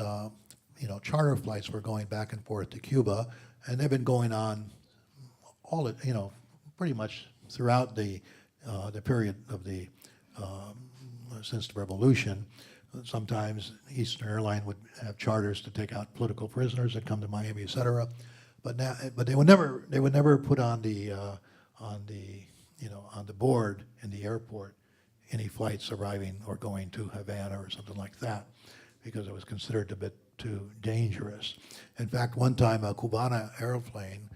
charter flights were going back and forth to Cuba, and they've been going on pretty much throughout the period of the since the revolution. Sometimes Eastern Airline would have charters to take out political prisoners that come to Miami, et cetera. But they would never put on the board in the airport any flights arriving or going to Havana or something like that, because it was considered a bit too dangerous. In fact, one time a Cubana airplane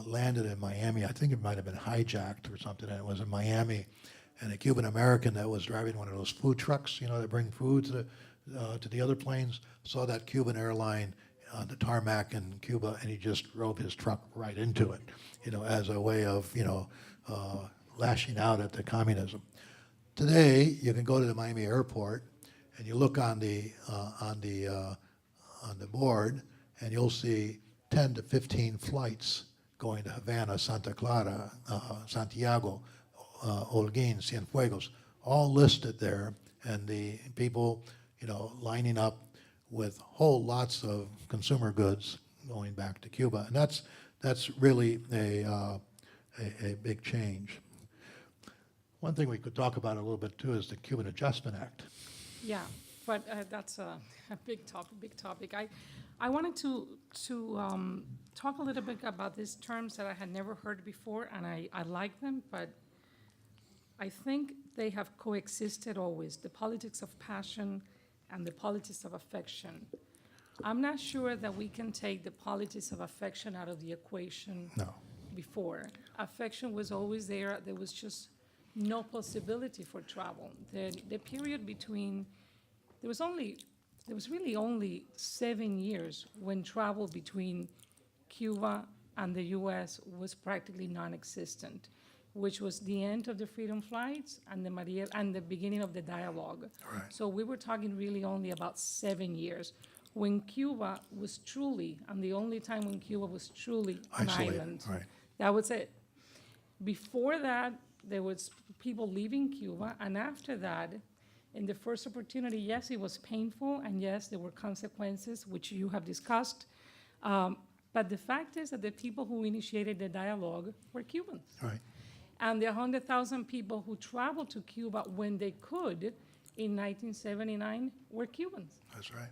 landed in Miami. I think it might have been hijacked or something, and it was in Miami. And a Cuban American that was driving one of those food trucks, that bring food to the other planes, saw that Cuban airline on the tarmac in Cuba, and he just drove his truck right into it, as a way of, lashing out at the communism. Today, you can go to the Miami airport, and you look on the board, and you'll see 10 to 15 flights going to Havana, Santa Clara, Santiago, Holguín, Cienfuegos, all listed there, and the people, lining up with whole lots of consumer goods going back to Cuba. And that's really a big change. One thing we could talk about a little bit too is the Cuban Adjustment Act. Yeah, but that's a big topic. I wanted to talk a little bit about these terms that I had never heard before, and I like them, but I think they have coexisted always, the politics of passion and the politics of affection. I'm not sure that we can take the politics of affection out of the equation. No. Before. Affection was always there. There was just no possibility for travel. The period between, there was really only 7 years when travel between Cuba and the US was practically non-existent, which was the end of the freedom flights and the beginning of the dialogue. Right. So we were talking really only about 7 years, when Cuba was truly, and the only time when Cuba was truly an Isolated, island. right. That was it. Before that, there was people leaving Cuba, and after that, in the first opportunity, yes, it was painful, and yes, there were consequences, which you have discussed. But the fact is that the people who initiated the dialogue were Cubans. Right. And the 100,000 people who traveled to Cuba when they could in 1979 were Cubans. That's right.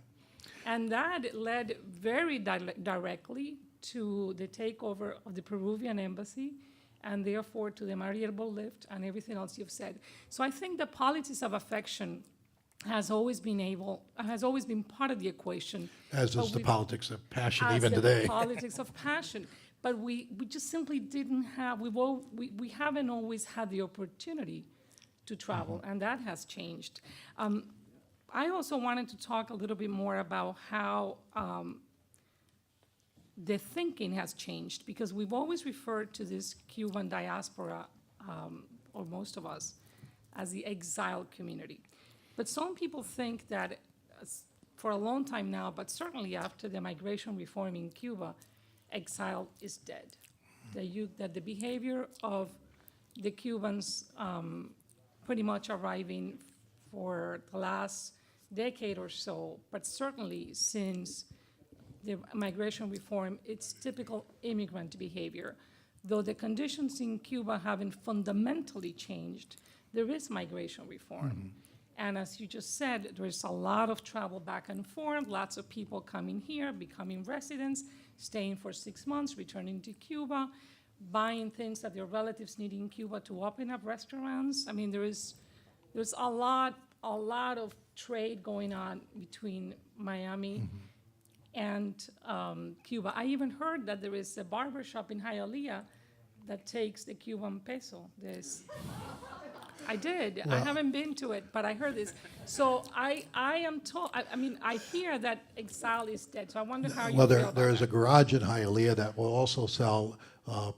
And that led very directly to the takeover of the Peruvian embassy, and therefore to the Marielbo lift and everything else you've said. So I think the politics of affection has always been part of the equation. As but is the we- politics of passion as even the today. politics of passion. But we just simply didn't have, we haven't always had the opportunity to travel, and that has changed. I also wanted to talk a little bit more about how the thinking has changed, because we've always referred to this Cuban diaspora, or most of us, as the exiled community. But some people think that for a long time now, but certainly after the migration reform in Cuba, exile is dead. That the behavior of the Cubans pretty much arriving for the last decade or so, but certainly since the migration reform, it's typical immigrant behavior. Though the conditions in Cuba haven't fundamentally changed, there is migration reform. And as you just said, there's a lot of travel back and forth, lots of people coming here, becoming residents, staying for 6 months, returning to Cuba, buying things that their relatives need in Cuba to open up restaurants. I mean, there's a lot of trade going on between Miami and Cuba. I even heard that there is a barber shop in Hialeah that takes the Cuban peso. I did. I haven't been to it, but I heard this. So I am told, I mean, I hear that exile is dead, so I wonder how you Well, feel about there is that. a garage in Hialeah that will also sell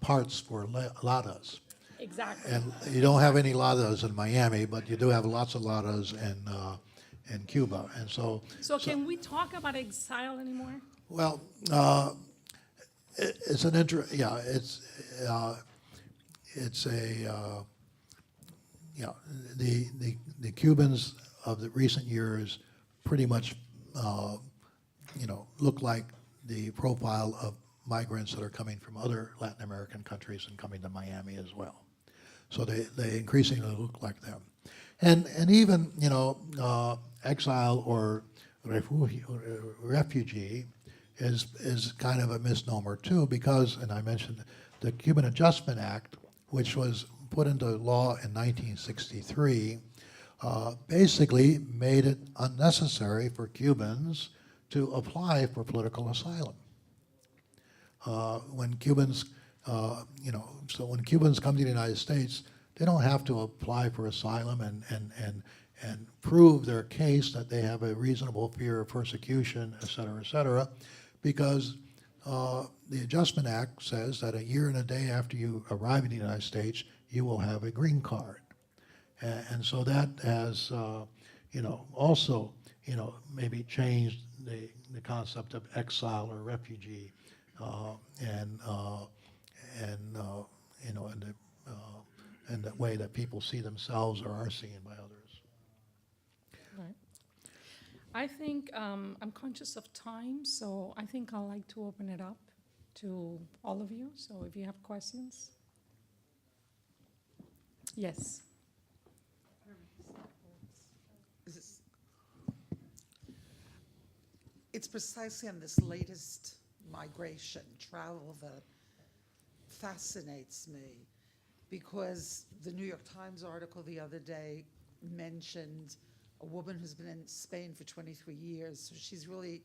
parts for Ladas. Exactly. And you don't have any Ladas in Miami, but you do have lots of Ladas in Cuba. And so, So can we talk about exile anymore? well, it's an it's a the Cubans of the recent years pretty much look like the profile of migrants that are coming from other Latin American countries and coming to Miami as well. So they increasingly look like them, and even exile or refugee is kind of a misnomer too, because, and I mentioned the Cuban Adjustment Act, which was put into law in 1963, basically made it unnecessary for Cubans to apply for political asylum. When Cubans, so when Cubans come to the United States, they don't have to apply for asylum and prove their case that they have a reasonable fear of persecution, et cetera, because the Adjustment Act says that a year and a day after you arrive in the United States, you will have a green card. And so that has, also, maybe changed the concept of exile or refugee, and the way that people see themselves or are seen by others. I think I'm conscious of time, so I think I'd like to open it up to all of you. So if you have questions. Yes. It's precisely on this latest migration, travel, that fascinates me, because the New York Times article the other day mentioned a woman who's been in Spain for 23 years. So she's really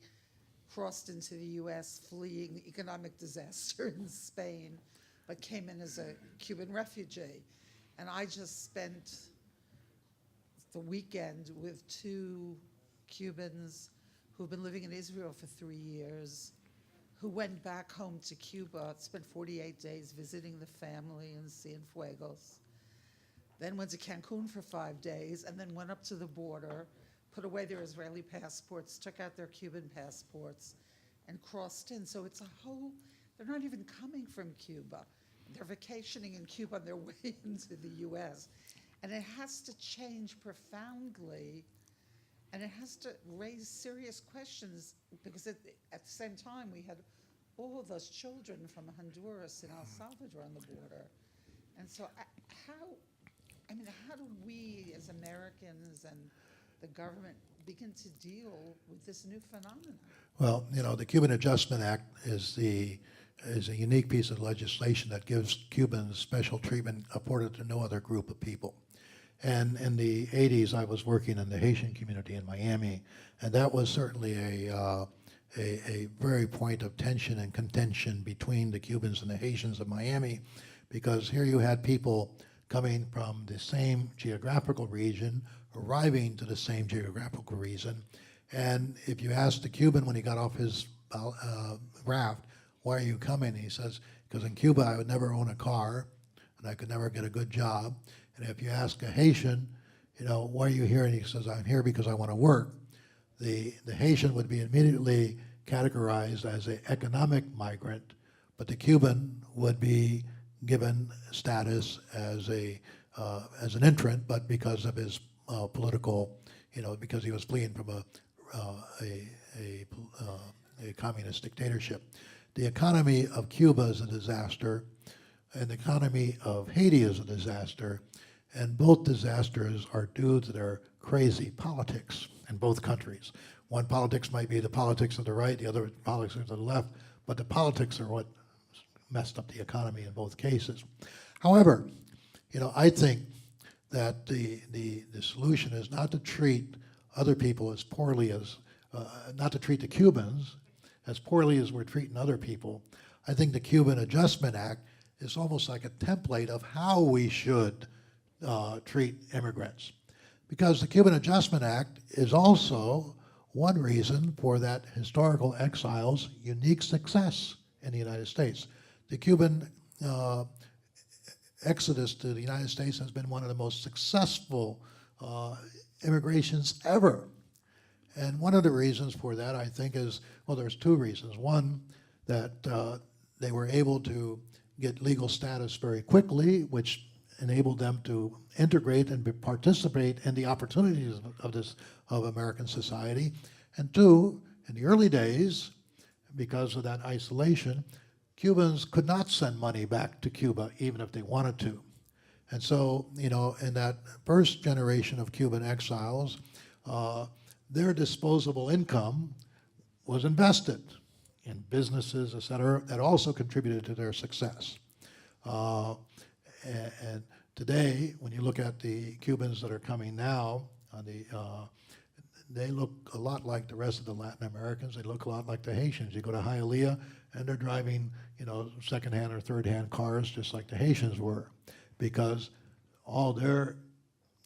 crossed into the US fleeing the economic disaster in Spain, but came in as a Cuban refugee. And I just spent the weekend with two Cubans who've been living in Israel for 3 years, who went back home to Cuba, spent 48 days visiting the family in Cienfuegos, then went to Cancun for 5 days, and then went up to the border, put away their Israeli passports, took out their Cuban passports, and crossed in. So it's a whole, they're not even coming from Cuba. They're vacationing in Cuba on their way into the US. And it has to change profoundly, and it has to raise serious questions, because at the same time, we had all of those children from Honduras and El Salvador on the border. And so how do we as Americans and the government begin to deal with this new phenomenon? Well, the Cuban Adjustment Act is a unique piece of legislation that gives Cubans special treatment afforded to no other group of people. And in the 80s, I was working in the Haitian community in Miami, and that was certainly a very point of tension and contention between the Cubans and the Haitians of Miami, because here you had people coming from the same geographical region, arriving to the same geographical region. And if you asked the Cuban when he got off his raft, why are you coming? He says, because in Cuba I would never own a car and I could never get a good job. And if you ask a Haitian, why are you here? And he says, I'm here because I want to work. The Haitian would be immediately categorized as an economic migrant, but the Cuban would be given status as an entrant, but because of his political, because he was fleeing from a communist dictatorship. The economy of Cuba is a disaster, and the economy of Haiti is a disaster, and both disasters are due to their crazy politics in both countries. One politics might be the politics of the right, the other politics of the left, but the politics are what messed up the economy in both cases. However, I think that the solution is not to treat other people as poorly as, not to treat the Cubans as poorly as we're treating other people. I think the Cuban Adjustment Act is almost like a template of how we should treat immigrants. Because the Cuban Adjustment Act is also one reason for that historical exile's unique success in the United States. The Cuban exodus to the United States has been one of the most successful immigrations ever. And one of the reasons for that, I think, is, well, there's two reasons. One, that they were able to get legal status very quickly, which enabled them to integrate and participate in the opportunities of American society. And two, in the early days, because of that isolation, Cubans could not send money back to Cuba even if they wanted to. And so, in that first generation of Cuban exiles, their disposable income was invested in businesses, et cetera, that also contributed to their success. And today, when you look at the Cubans that are coming now, they look a lot like the rest of the Latin Americans. They look a lot like the Haitians. You go to Hialeah, and they're driving, second-hand or third-hand cars, just like the Haitians were, because all their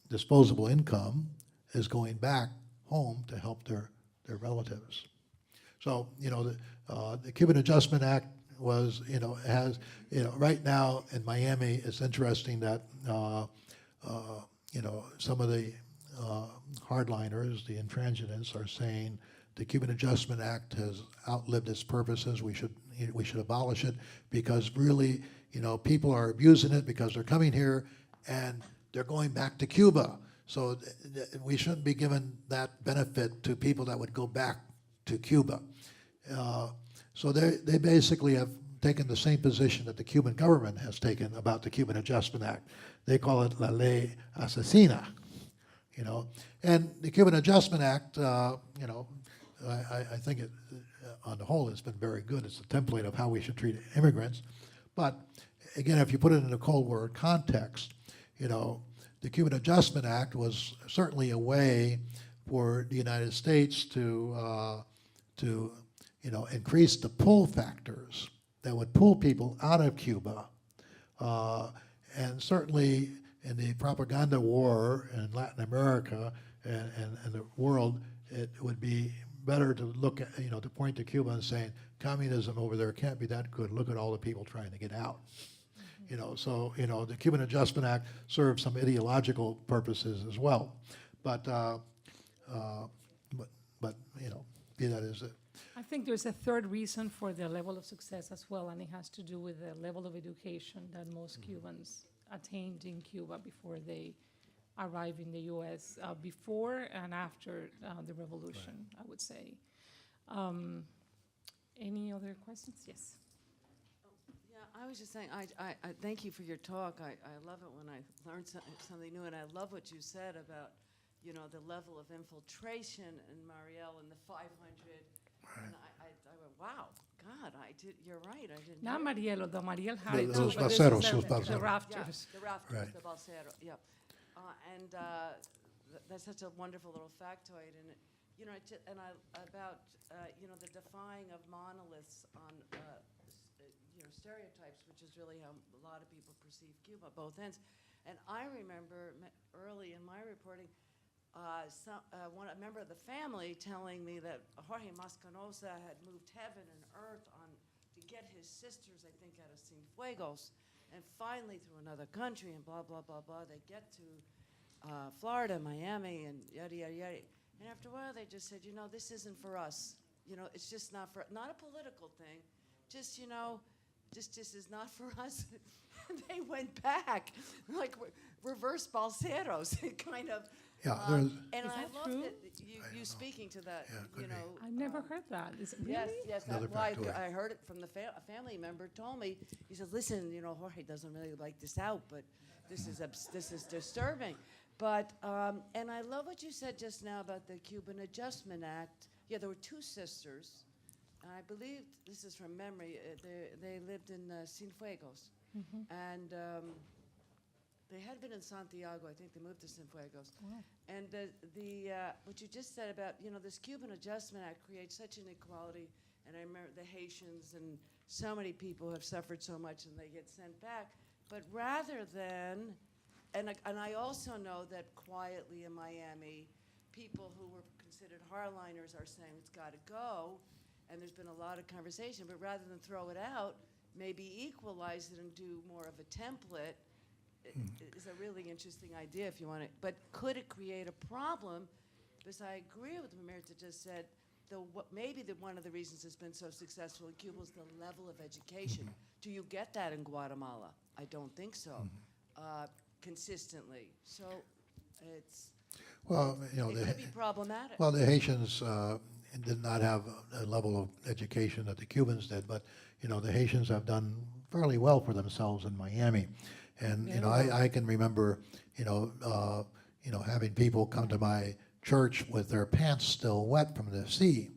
disposable income is going back home to help their relatives. So, the Cuban Adjustment Act was, has, right now in Miami, it's interesting that, some of the hardliners, the intransigents, are saying the Cuban Adjustment Act has outlived its purposes. We should abolish it, because really, people are abusing it because they're coming here and they're going back to Cuba. So we shouldn't be giving that benefit to people that would go back to Cuba. So they basically have taken the same position that the Cuban government has taken about the Cuban Adjustment Act. They call it la ley asesina, you know. And the Cuban Adjustment Act, you know, I think it, on the whole, it's been very good. It's a template of how we should treat immigrants. But again, if you put it in a Cold War context, you know, the Cuban Adjustment Act was certainly a way for the United States to you know, increase the pull factors that would pull people out of Cuba. And certainly in the propaganda war in Latin America and the world, it would be better to look at, you know, to point to Cuba and saying, communism over there can't be that good. Look at all the people trying to get out. You know, so, you know, the Cuban Adjustment Act served some ideological purposes as well. But you know, be that as it. I think there's a third reason for the level of success as well, and it has to do with the level of education that most Cubans attained in Cuba before they arrived in the U.S., before and after the revolution, I would say. Any other questions? Yes. Yeah, I was just saying, I thank you for your talk. I love it when I learn something new, and I love what you said about, you know, the level of infiltration in Mariel and the 500. And I went, wow, God, you're right, I didn't Not know. Mariel, although Mariel had it. Those too, but this balseros, is those the balseros. rafters. The rafters, Right. the balsero, yeah. That's such a wonderful little factoid, and you know, about you know, the defying of monoliths on you know, stereotypes, which is really how a lot of people perceive Cuba, both ends. And I remember early in my reporting, a member of the family telling me that Jorge Mascanosa had moved heaven and earth to get his sisters, I think, out of Cienfuegos, and finally through another country and blah, blah, blah, blah, they get to Florida, Miami, and yada, yada, yada. And after a while, they just said, you know, this isn't for us. You know, it's just not a political thing. Just, you know, this is not for us. And they went back, like reverse balseros, kind of. Yeah, And Is I that love true? that you speaking to that, Yeah, could you be. know. I never heard that. Is it really? Yes, Another factoid. I heard it from a family member told me. He said, listen, you know, Jorge doesn't really like this out, but this is disturbing. But, and I love what you said just now about the Cuban Adjustment Act. Yeah, there were two sisters. I believe, this is from memory, they lived in Cienfuegos. And they had been in Santiago. I think they moved to Cienfuegos. Wow. And what you just said about, you know, this Cuban Adjustment Act creates such inequality. And I remember the Haitians and so many people have suffered so much and they get sent back. But rather than, and I also know that quietly in Miami, people who were considered hardliners are saying it's got to go. And there's been a lot of conversation. But rather than throw it out, maybe equalize it and do more of a template. Is a really interesting idea if you want it. But could it create a problem? Because I agree with what Mirta just said. Maybe one of the reasons it's been so successful in Cuba is the level of education. Do you get that in Guatemala? I don't think so. Consistently. So it's, Well, you know, it could be problematic. well, the Haitians did not have a level of education that the Cubans did, but you know, the Haitians have done fairly well for themselves in Miami. And you know, I can remember, you know, having people come to my church with their pants still wet from the sea,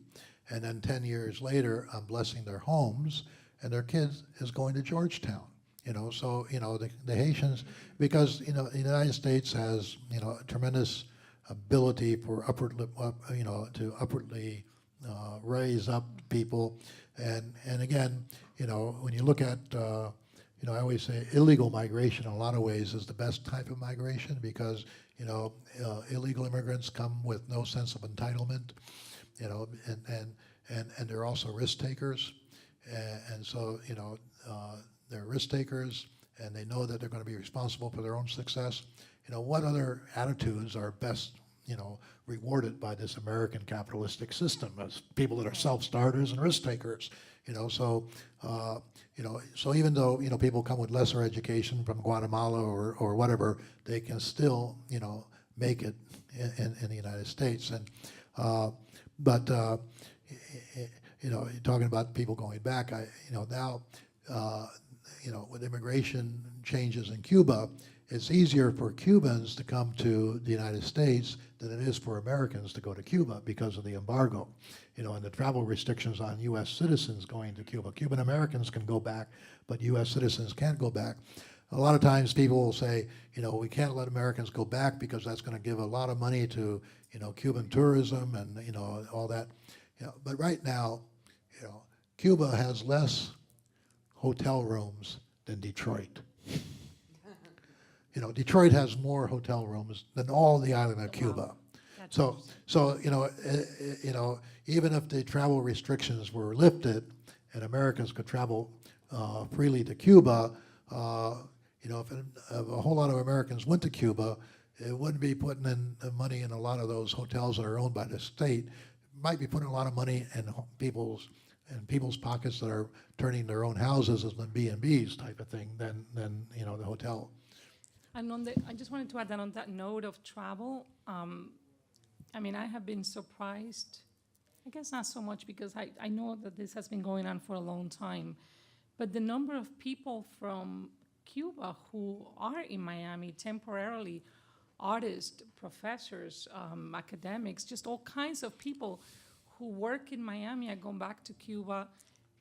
and then 10 years later, I'm blessing their homes, and their kids is going to Georgetown. You know, so you know the Haitians, because you know the United States has you know a tremendous ability for you know, to upwardly raise up people, and again, you know, when you look at you know, I always say illegal migration in a lot of ways is the best type of migration because, you know, illegal immigrants come with no sense of entitlement, you know, and they're also risk takers. And so, you know, they're risk takers and they know that they're going to be responsible for their own success. You know, what other attitudes are best, you know, rewarded by this American capitalistic system as people that are self-starters and risk takers? You know, so you know, so even though you know people come with lesser education from Guatemala or whatever, they can still you know make it in the United States. And you're talking about people going back. Now, with immigration changes in Cuba, it's easier for Cubans to come to the United States than it is for Americans to go to Cuba because of the embargo, and the travel restrictions on U.S. citizens going to Cuba. Cuban Americans can go back, but U.S. citizens can't go back. A lot of times people will say, we can't let Americans go back because that's going to give a lot of money to, Cuban tourism and, all that. But right now, Cuba has less hotel rooms than Detroit. Detroit has more hotel rooms than all the island of Cuba. So even if the travel restrictions were lifted and Americans could travel freely to Cuba, if a whole lot of Americans went to Cuba, it wouldn't be putting in money in a lot of those hotels that are owned by the state. It might be putting a lot of money in people's pockets that are turning their own houses as B&Bs type of thing than the hotel. And I just wanted to add that on that note of travel, I have been surprised, I guess not so much because I know that this has been going on for a long time, but the number of people from Cuba who are in Miami temporarily, artists, professors, academics, just all kinds of people who work in Miami are going back to Cuba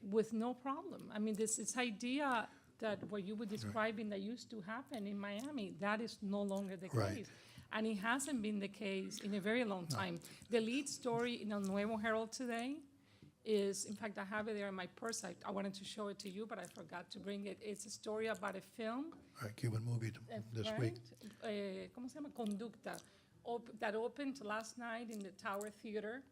with no problem. This idea that what you were describing that used to happen in Miami, that is no longer the Right. case. And it hasn't been the case in a very long time. The lead story in El Nuevo Herald today is, in fact, I have it there in my purse. I wanted to show it to you, but I forgot to bring it. It's a story about a film. Right, Cuban movie this week. ¿Cómo se llama? Conducta, that opened last night in the Tower Theater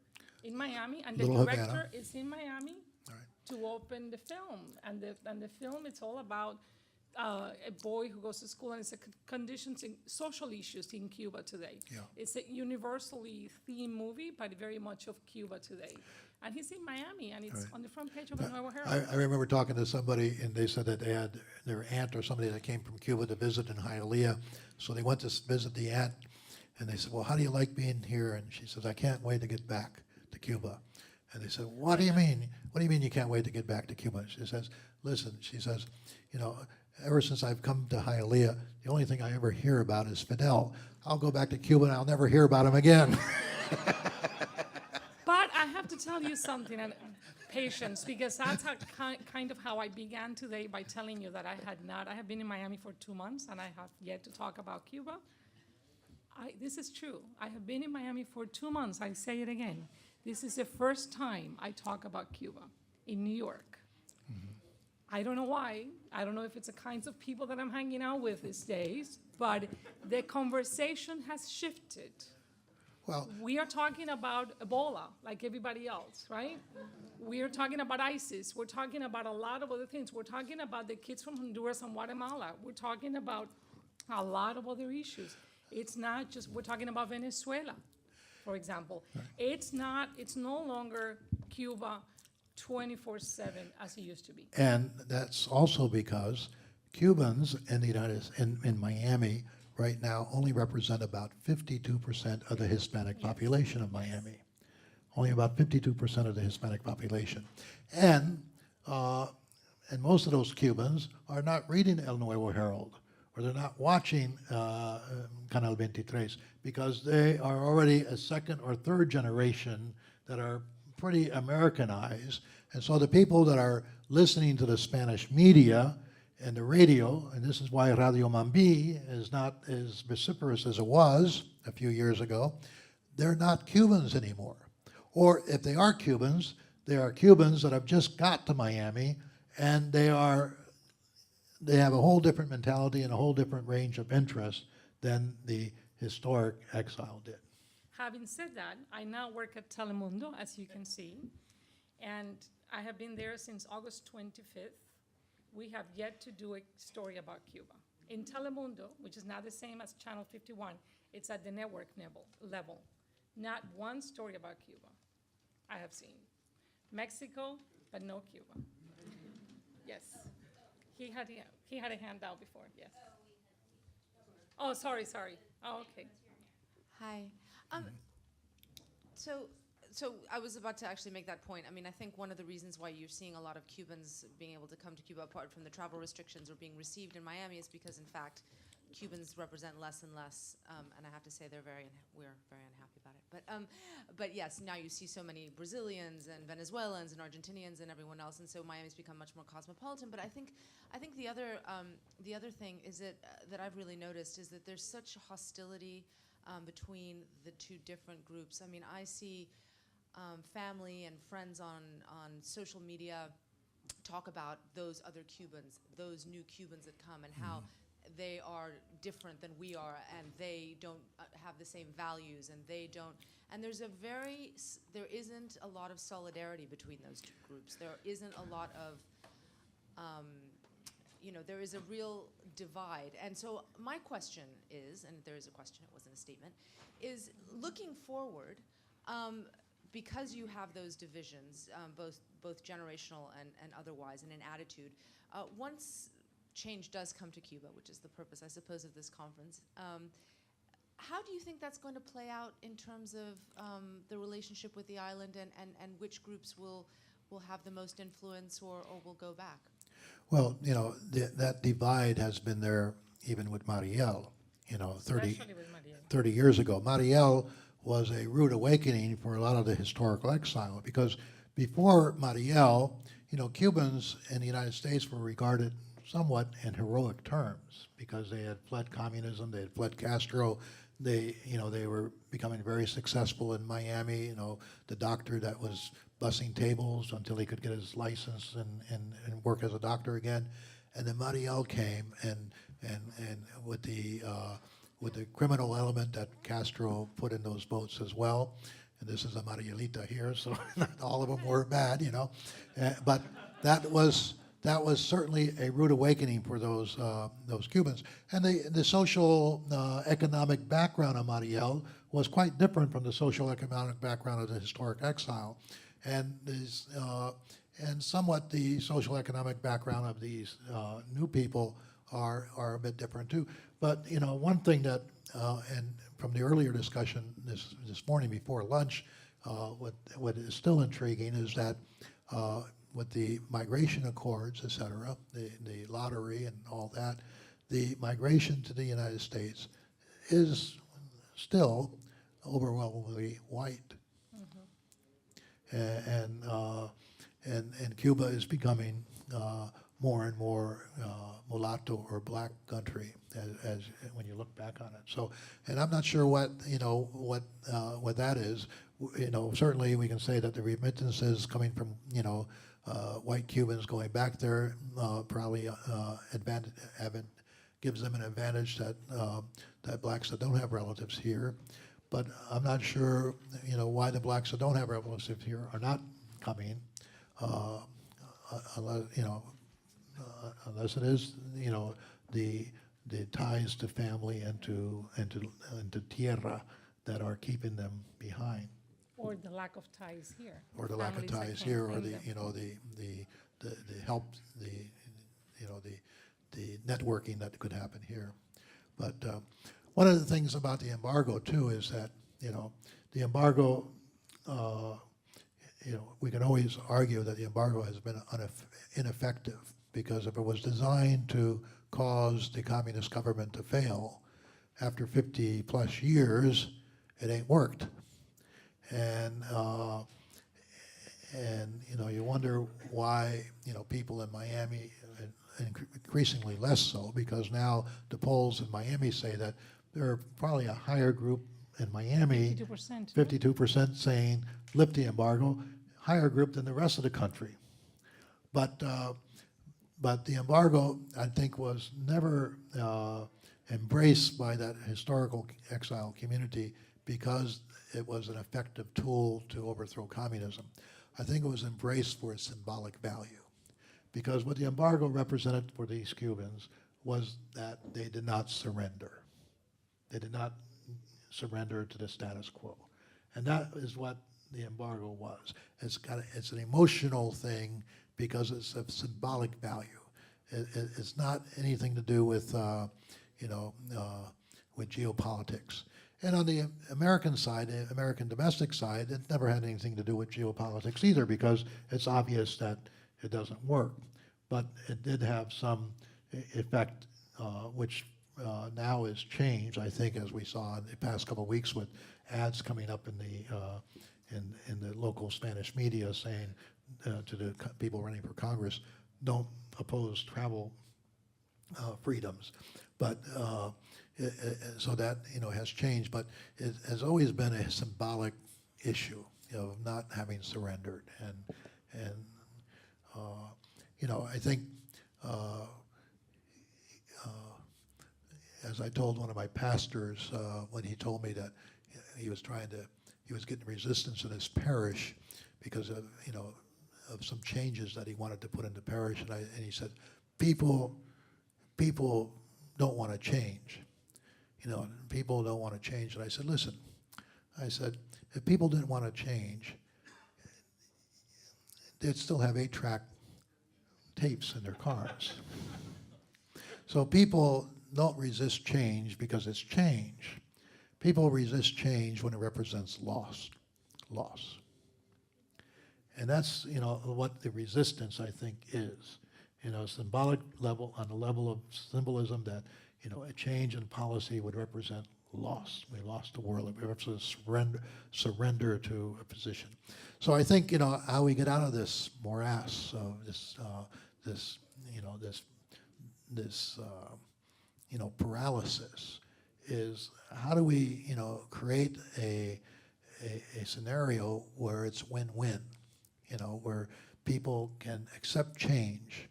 in Miami, and the Little director Havana. is in Miami All right. to open the film. And the film, it's all about a boy who goes to school, and it's conditions in social issues in Cuba today. Yeah. It's a universally themed movie, but very much of Cuba today. And he's in Miami, and it's Right. on the front page of the Nuevo Herald. I remember talking to somebody, and they said that they had their aunt or somebody that came from Cuba to visit in Hialeah. So they went to visit the aunt, and they said, well, how do you like being here? And she says, I can't wait to get back to Cuba. And they said, what do you mean? What do you mean you can't wait to get back to Cuba? She says, listen, she says, ever since I've come to Hialeah, the only thing I ever hear about is Fidel. I'll go back to Cuba and I'll never hear about him again. But I have to tell you something, and patience, because that's kind of how I began today by telling you that I have been in Miami for 2 months, and I have yet to talk about Cuba. This is true. I have been in Miami for 2 months. I say it again. This is the first time I talk about Cuba in New York. I don't know why. I don't know if it's the kinds of people that I'm hanging out with these days, but the conversation has shifted. Well, We are talking about Ebola, like everybody else, right? We are talking about ISIS. We're talking about a lot of other things. We're talking about the kids from Honduras and Guatemala. We're talking about a lot of other issues. It's not just, we're talking about Venezuela, for example. It's no longer Cuba 24/7 as it used to be. and that's also because Cubans in Miami right now only represent about 52% of the Hispanic population of Miami. Only about 52% of the Hispanic population. And most of those Cubans are not reading El Nuevo Herald, or they're not watching Canal 23, because they are already a second or third generation that are pretty Americanized. And so the people that are listening to the Spanish media and the radio, and this is why Radio Mambi is not as vociferous as it was a few years ago, they're not Cubans anymore. Or if they are Cubans that have just got to Miami, and they have a whole different mentality and a whole different range of interest than the historic exile did. Having said that, I now work at Telemundo, as you can see, and I have been there since August 25th. We have yet to do a story about Cuba. In Telemundo, which is not the same as Channel 51, it's at the network level. Not one story about Cuba I have seen. Mexico, but no Cuba. Yes. He had a handout before, yes. Oh, sorry. Oh, okay. Hi. So I was about to actually make that point. I mean, I think one of the reasons why you're seeing a lot of Cubans being able to come to Cuba, apart from the travel restrictions, or being received in Miami, is because, in fact, Cubans represent less and less, and I have to say we're very unhappy about it. But yes, now you see so many Brazilians and Venezuelans and Argentinians and everyone else, and so Miami's become much more cosmopolitan. But I think the other thing is that I've really noticed is that there's such hostility between the two different groups. I mean, I see family and friends on social media talk about those other Cubans, those new Cubans that come, and how they are different than we are, and they don't have the same values, and they don't. And there isn't a lot of solidarity between those two groups. There isn't a lot of, there is a real divide. And so my question is, and there is a question, it wasn't a statement, is looking forward, because you have those divisions, both generational and otherwise, and in attitude, once change does come to Cuba, which is the purpose, I suppose, of this conference, how do you think that's going to play out in terms of the relationship with the island, and which groups will have the most influence or will go back? Well, that divide has been there even with Mariel, 30 Especially with Maria. 30 years ago. Mariel was a rude awakening for a lot of the historical exile, because before Mariel, Cubans in the United States were regarded somewhat in heroic terms, because they had fled communism, they had fled Castro, they were becoming very successful in Miami. The doctor that was bussing tables until he could get his license and work as a doctor again. And then Mariel came, and with the criminal element that Castro put in those boats as well. And this is a Marielita here, so not all of them were bad, but that was certainly a rude awakening for those Cubans. And the social economic background of Mariel was quite different from the social economic background of the historic exile, and somewhat the social economic background of these new people are a bit different too. But one thing that, and from the earlier discussion this morning before lunch, what is still intriguing is that with the migration accords, et cetera, the lottery and all that, the migration to the United States is still overwhelmingly white. And Cuba is becoming more and more mulatto or black country as when you look back on it. So, and I'm not sure what that is. Certainly we can say that the remittances coming from white Cubans going back there probably gives them an advantage that blacks that don't have relatives here. But I'm not sure why the blacks that don't have relatives here are not coming, unless it is the ties to family and to tierra that are keeping them behind. Or the lack of ties here. Or the lack of Families that ties can't here, or bring the them. the help, the networking that could happen here. But one of the things about the embargo too is that the embargo, we can always argue that the embargo has been ineffective, because if it was designed to cause the communist government to fail, after 50 plus years, it ain't worked. And you wonder why people in Miami, and increasingly less so, because now the polls in Miami say that there are probably a higher group in Miami, 52%. 52% saying lift the embargo, higher group than the rest of the country. But the embargo, I think, was never embraced by that historical exile community because it was an effective tool to overthrow communism. I think it was embraced for its symbolic value, because what the embargo represented for these Cubans was that they did not surrender. They did not surrender to the status quo. And that is what the embargo was. It's an emotional thing because it's of symbolic value. It's not anything to do with with geopolitics. And on the American side, the American domestic side, it never had anything to do with geopolitics either, because it's obvious that it doesn't work. But it did have some effect, which now is changed, I think, as we saw in the past couple of weeks with ads coming up in the local Spanish media saying to the people running for Congress, don't oppose travel freedoms. But so that has changed, but it has always been a symbolic issue of not having surrendered, and I think as I told one of my pastors when he told me that he was getting resistance in his parish because of of some changes that he wanted to put in the parish, and he said, people don't want to change. People don't want to change. And I said, listen, if people didn't want to change, they'd still have 8-track tapes in their cars. So people don't resist change because it's change. People resist change when it represents loss. And that's, what the resistance, I think, is. Symbolic level, on the level of symbolism that, a change in policy would represent loss. We lost the world. It represents surrender to a position. So I think, how we get out of this morass of this paralysis is how do we, create a scenario where it's win-win, where people can accept change,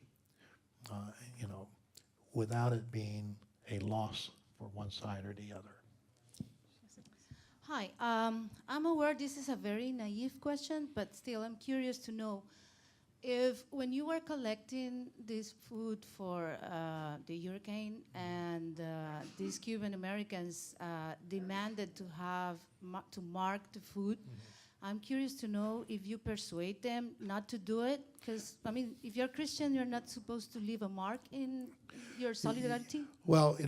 without it being a loss for one side or the other. Hi, I'm aware this is a very naive question, but still I'm curious to know if when you were collecting this food for the hurricane and these Cuban Americans demanded to have to mark the food, I'm curious to know if you persuade them not to do it, because if you're Christian, you're not supposed to leave a mark in your solidarity. Well,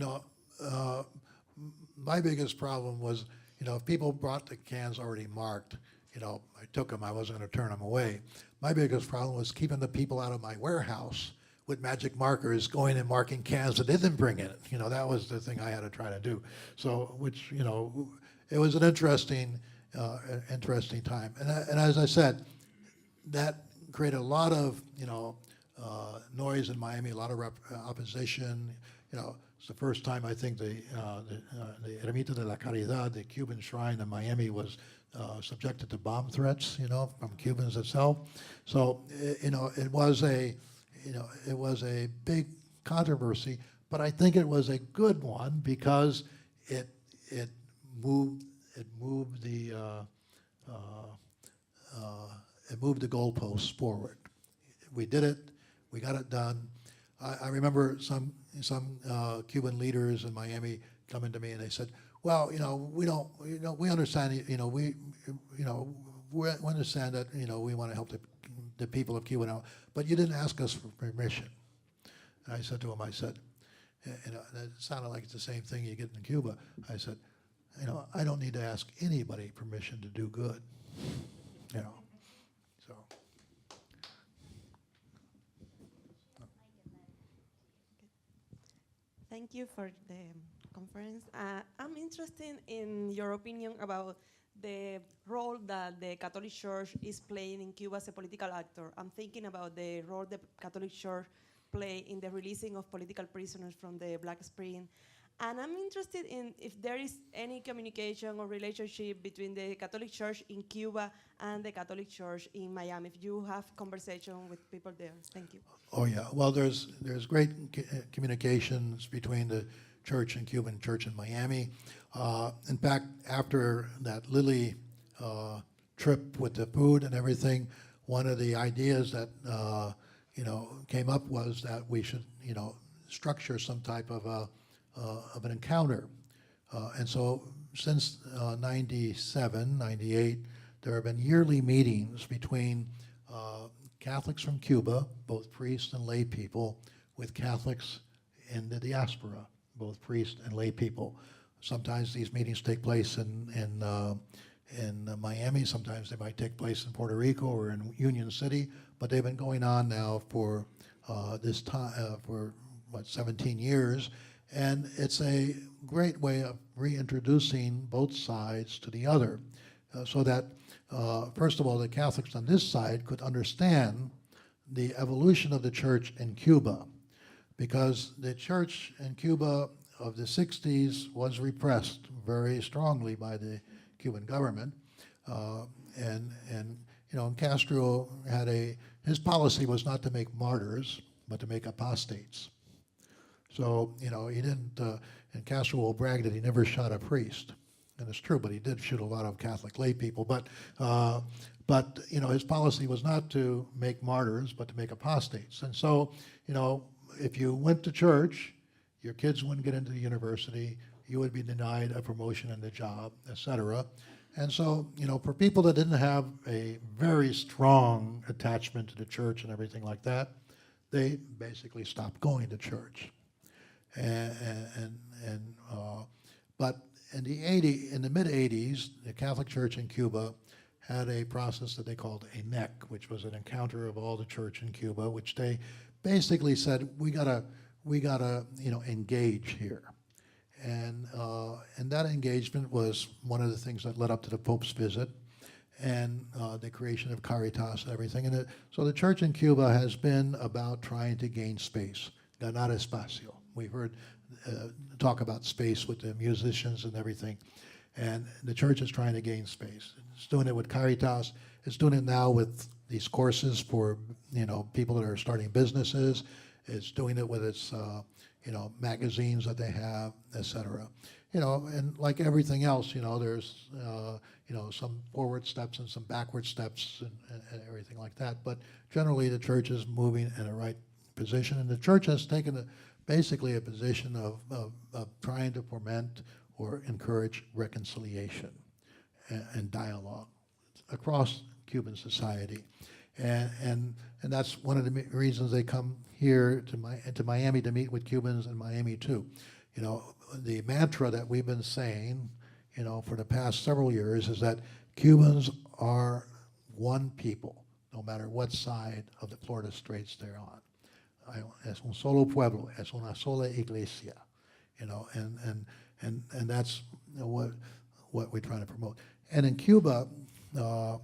my biggest problem was, if people brought the cans already marked, I took them, I wasn't going to turn them away. My biggest problem was keeping the people out of my warehouse with magic markers going and marking cans that they didn't bring in. That was the thing I had to try to do. So, which, it was an interesting time. And as I said, that created a lot of, noise in Miami, a lot of opposition. It's the first time I think the Ermita de la Caridad, the Cuban shrine in Miami, was subjected to bomb threats, from Cubans itself. So, it was a big controversy, but I think it was a good one because it moved the goalposts forward. We did it. We got it done. I remember some Cuban leaders in Miami coming to me and they said, "Well, we understand. We understand that. We want to help the people of Cuba now, but you didn't ask us for permission." And I said to them, and it sounded like it's the same thing you get in Cuba. I said, I don't need to ask anybody permission to do good. So. Thank you for the conference. I'm interested in your opinion about the role that the Catholic Church is playing in Cuba as a political actor. I'm thinking about the role the Catholic Church play in the releasing of political prisoners from the Black Spring. And I'm interested in if there is any communication or relationship between the Catholic Church in Cuba and the Catholic Church in Miami, if you have conversation with people there. Thank you. Oh yeah, well there's great communications between the church and Cuban church in Miami. In fact, after that Lily trip with the food and everything, one of the ideas that came up was that we should structure some type of an encounter. And so since 97, 98, there have been yearly meetings between Catholics from Cuba, both priests and lay people, with Catholics in the diaspora, both priests and lay people. Sometimes these meetings take place in Miami. Sometimes they might take place in Puerto Rico or in Union City. But they've been going on now for this time for what 17 years, and it's a great way of reintroducing both sides to the other, so that first of all, the Catholics on this side could understand the evolution of the church in Cuba, because the church in Cuba of the 60s was repressed very strongly by the Cuban government, and Castro had his policy was not to make martyrs, but to make apostates. So, he didn't, and Castro will brag that he never shot a priest. And it's true, but he did shoot a lot of Catholic lay people. But his policy was not to make martyrs, but to make apostates. And so, if you went to church, your kids wouldn't get into the university, you would be denied a promotion in the job, etc. And so, for people that didn't have a very strong attachment to the church and everything like that, they basically stopped going to church. But in the mid 80s, the Catholic Church in Cuba had a process that they called a NEC, which was an encounter of all the church in Cuba, which they basically said we gotta engage here, and that engagement was one of the things that led up to the Pope's visit and the creation of Caritas and everything. And so the church in Cuba has been about trying to gain space, ganar espacio. We've heard talk about space with the musicians and everything. And the church is trying to gain space. It's doing it with Caritas. It's doing it now with these courses for people that are starting businesses. It's doing it with its magazines that they have, etc. And like everything else, there's some forward steps and some backward steps and everything like that. But generally, the church is moving in the right position, and the church has taken basically a position of trying to foment or encourage reconciliation and dialogue across Cuban society. And that's one of the reasons they come here to Miami to meet with Cubans in Miami too. The mantra that we've been saying, for the past several years is that Cubans are one people, no matter what side of the Florida Straits they're on. Es un solo pueblo, es una sola iglesia, and that's what we're trying to promote. And in Cuba, the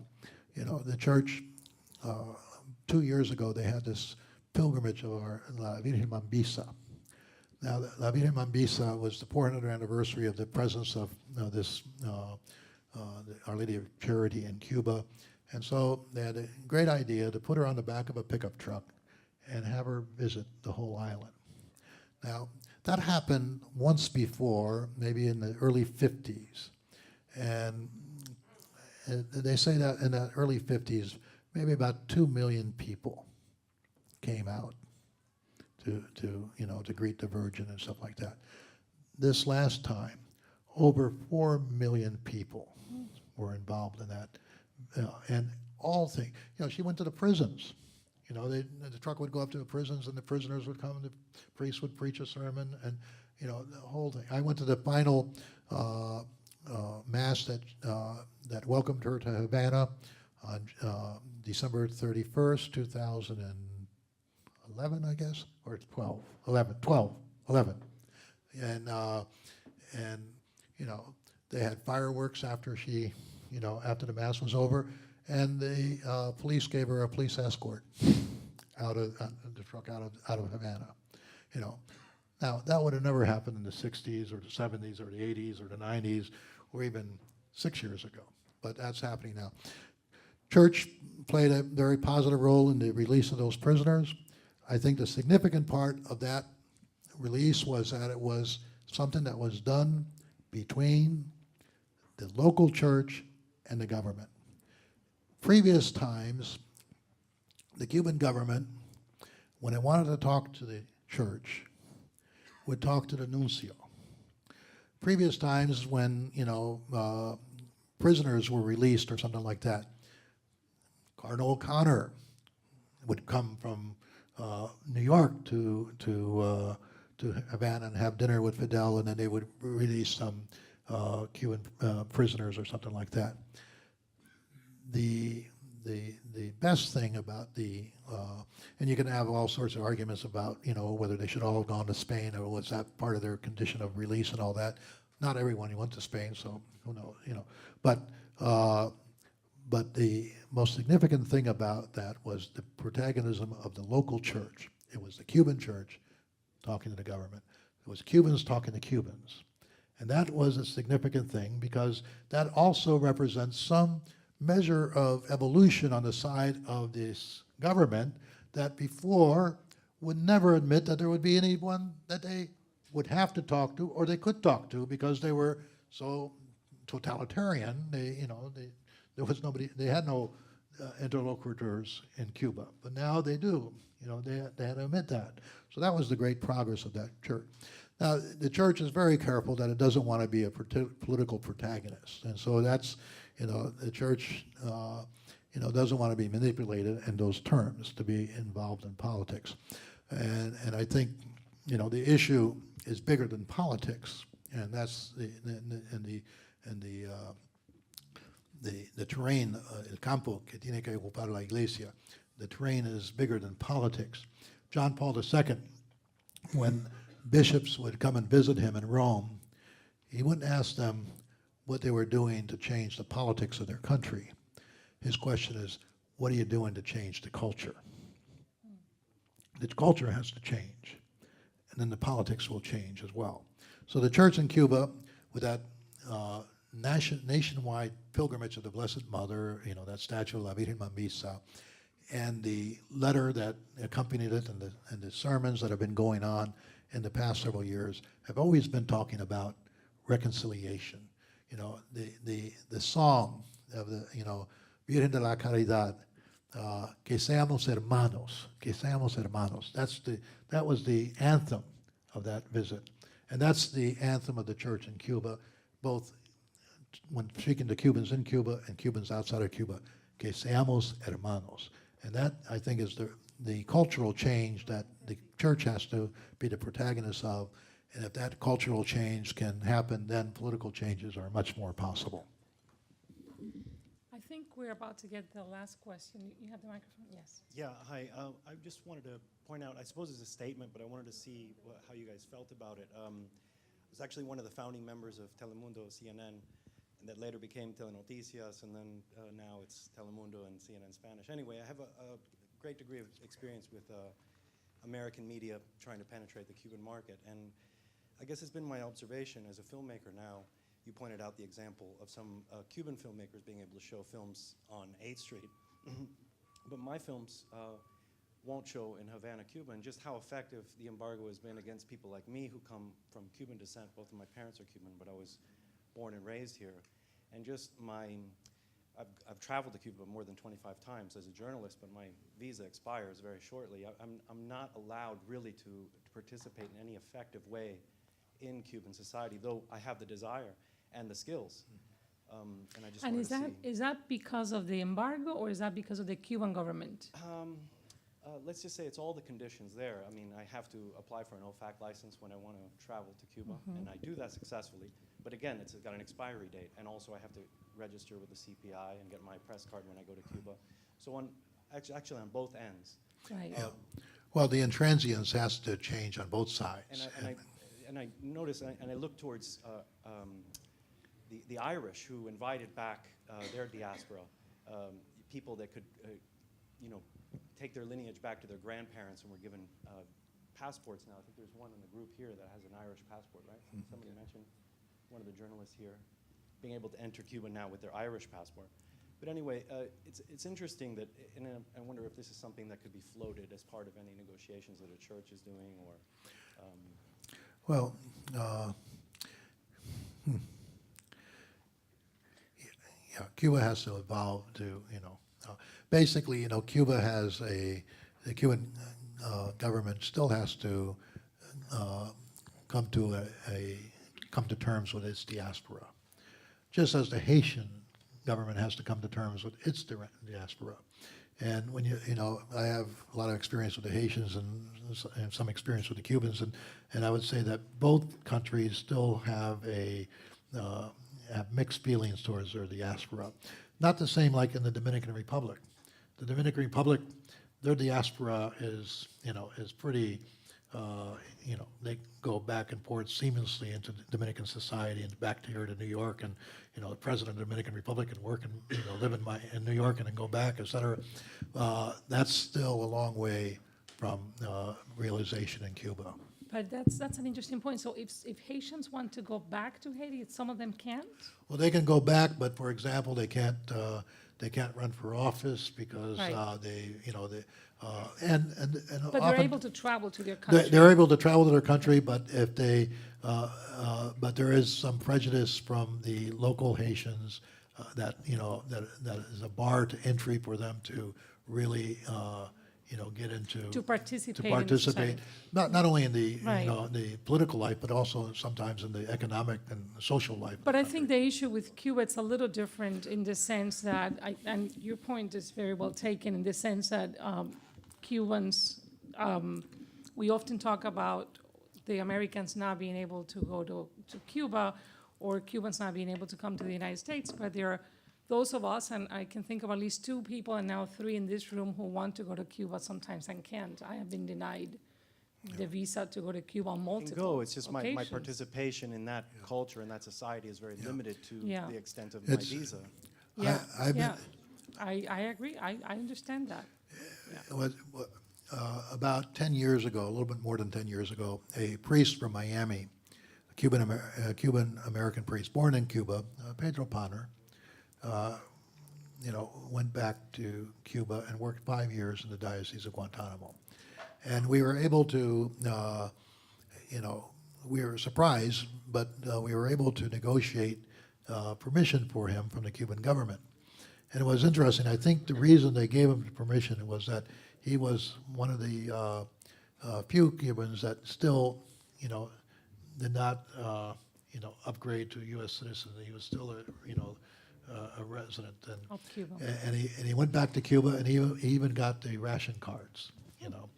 church 2 years ago they had this pilgrimage of our La Virgen Mambisa. Now, La Virgen Mambisa was the 400th anniversary of the presence of Our Lady of Charity in Cuba, and so they had a great idea to put her on the back of a pickup truck and have her visit the whole island. Now, that happened once before, maybe in the early 50s. And they say that in the early 50s, maybe about 2 million people came out to greet the Virgin and stuff like that. This last time, over 4 million people were involved in that. And all things, she went to the prisons. The truck would go up to the prisons, and the prisoners would come, and the priest would preach a sermon, and the whole thing. I went to the final mass that welcomed her to Havana on December 31st, 2011, I guess, or 11. And they had fireworks after after the mass was over. And the police gave her a police escort out of the truck out of Havana. Now that would have never happened in the 60s or the 70s or the 80s or the 90s or even 6 years ago. But that's happening now. Church played a very positive role in the release of those prisoners. I think the significant part of that release was that it was something that was done between the local church and the government. Previous times, the Cuban government, when it wanted to talk to the church, would talk to the nuncio. Previous times when, prisoners were released or something like that, Cardinal O'Connor would come from New York to to Havana and have dinner with Fidel, and then they would release some Cuban prisoners or something like that. The best thing about and you can have all sorts of arguments about, whether they should all have gone to Spain or was that part of their condition of release and all that. Not everyone went to Spain, so who knows, But the most significant thing about that was the protagonism of the local church. It was the Cuban church talking to the government. It was Cubans talking to Cubans. And that was a significant thing because that also represents some measure of evolution on the side of this government that before would never admit that there would be anyone that they would have to talk to or they could talk to because they were so totalitarian. There was nobody, they had no interlocutors in Cuba, but now they do. They had to admit that. So that was the great progress of that church. Now, the church is very careful that it doesn't want to be a political protagonist. And so that's, the church, doesn't want to be manipulated in those terms, to be involved in politics. And I think, the issue is bigger than politics, and that's the terrain, el campo que tiene que ocupar la iglesia. The terrain is bigger than politics. John Paul II, when bishops would come and visit him in Rome, he wouldn't ask them what they were doing to change the politics of their country. His question is, what are you doing to change the culture? The culture has to change, and then the politics will change as well. So the church in Cuba, with that nationwide pilgrimage of the Blessed Mother, that statue of La Virgen Mambisa, and the letter that accompanied it and the sermons that have been going on in the past several years have always been talking about reconciliation. The song of the, Virgen de la Caridad, que seamos hermanos, que seamos hermanos. That was the anthem of that visit. And that's the anthem of the church in Cuba, both when speaking to Cubans in Cuba and Cubans outside of Cuba, que seamos hermanos. And that, I think, is the cultural change that the church has to be the protagonist of. And if that cultural change can happen, then political changes are much more possible. I think we're about to get the last question. You have the microphone? Yes. Yeah, hi. I just wanted to point out, I suppose it's a statement, but I wanted to see how you guys felt about it. I was actually one of the founding members of Telemundo, CNN, and that later became Telenoticias, and then now it's Telemundo and CNN Spanish. Anyway, I have a great degree of experience with American media trying to penetrate the Cuban market, and I guess it's been my observation as a filmmaker now. You pointed out the example of some Cuban filmmakers being able to show films on 8th Street, but my films won't show in Havana, Cuba, and just how effective the embargo has been against people like me who come from Cuban descent. Both of my parents are Cuban, but I was born and raised here. And just I've traveled to Cuba more than 25 times as a journalist, but my visa expires very shortly. I'm not allowed really to participate in any effective way in Cuban society, though I have the desire and the skills. And I just And wanted to see. is that because of the embargo, or is that because of the Cuban government? Let's just say it's all the conditions there. I mean, I have to apply for an OFAC license when I want to travel to Cuba, and I do that successfully. But again, it's got an expiry date, and also I have to register with the CPI and get my press card when I go to Cuba. So actually on both ends. Right. Well, the intransience has to change on both sides. And I notice, and I look towards the Irish who invited back their diaspora, people that could, take their lineage back to their grandparents and were given passports now. I think there's one in the group here that has an Irish passport, right? Somebody mentioned, one of the journalists here, being able to enter Cuba now with their Irish passport. But anyway, it's interesting that, and I wonder if this is something that could be floated as part of any negotiations that a church is doing, or... Well, yeah, Cuba has to evolve to, basically, Cuba has the Cuban government still has to come to terms with its diaspora, just as the Haitian government has to come to terms with its diaspora. And when I have a lot of experience with the Haitians and some experience with the Cubans, and I would say that both countries still have have mixed feelings towards their diaspora. Not the same like in the Dominican Republic. The Dominican Republic, their diaspora is pretty, they go back and forth seamlessly into Dominican society and back here to New York, and the president of the Dominican Republic can work and live in New York and then go back, et cetera. That's still a long way from realization in Cuba. But that's an interesting point. So if Haitians want to go back to Haiti, some of them can't? Well, they can go back, but for example, they can't run for office because Right. But they're often able to travel to their country. they're able to travel to their country, but if but there is some prejudice from the local Haitians that is a bar to entry for them to really get into To participate in the society. not only in the Right. the political life, but also sometimes in the economic and social life. of the But I country. think the issue with Cuba, it's a little different in the sense that, and your point is very well taken, in the sense that Cubans, we often talk about the Americans not being able to go to Cuba, or Cubans not being able to come to the United States, but there are those of us, and I can think of at least 2 people and now 3 in this room who want to go to Cuba sometimes and can't. I have been denied the visa to go to Cuba on Can multiple go, it's just my occasions. participation in that culture and that society is very limited to Yeah. the extent of my It's- visa. Yeah, I've been- yeah. I agree. I understand that. About 10 years ago, a little bit more than 10 years ago, a priest from Miami, a Cuban-American priest, born in Cuba, Pedro Panner, went back to Cuba and worked 5 years in the Diocese of Guantanamo. And we were able to, we were surprised, but we were able to negotiate permission for him from the Cuban government. And it was interesting. I think the reason they gave him the permission was that he was one of the few Cubans that still, did not, upgrade to U.S. citizen. He was still a resident. Of Cuba. And he went back to Cuba, and he even got the ration cards,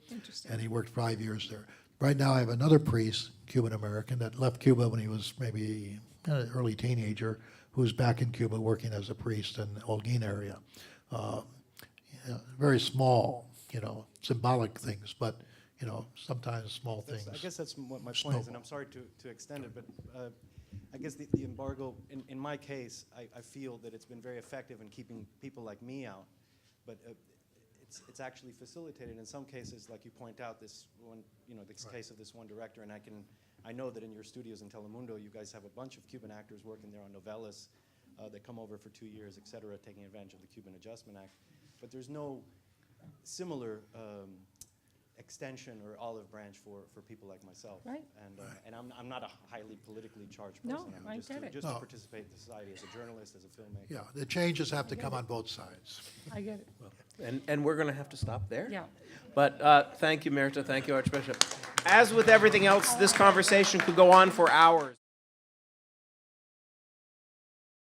Interesting. and he worked 5 years there. Right now, I have another priest, Cuban-American, that left Cuba when he was maybe an early teenager, who's back in Cuba working as a priest in the Holguin area. Very small, symbolic things, but, sometimes small things. I guess that's what my point is, and I'm sorry to extend it, but I guess the embargo, in my case, I feel that it's been very effective in keeping people like me out, but it's actually facilitated in some cases, like you point out, this one, this case of this one director, and I know that in your studios in Telemundo, you guys have a bunch of Cuban actors working there on novellas that come over for 2 years, et cetera, taking advantage of the Cuban Adjustment Act, but there's no similar extension or olive branch for people like myself. Right. And I'm not a highly politically charged No, person. I get it. Just to No. participate in society as a journalist, as a filmmaker. Yeah, the changes have to come on both sides. I get it. And we're going to have to stop there. Yeah. But thank you, Mirta. Thank you, Archbishop. As with everything else, this conversation could go on for hours.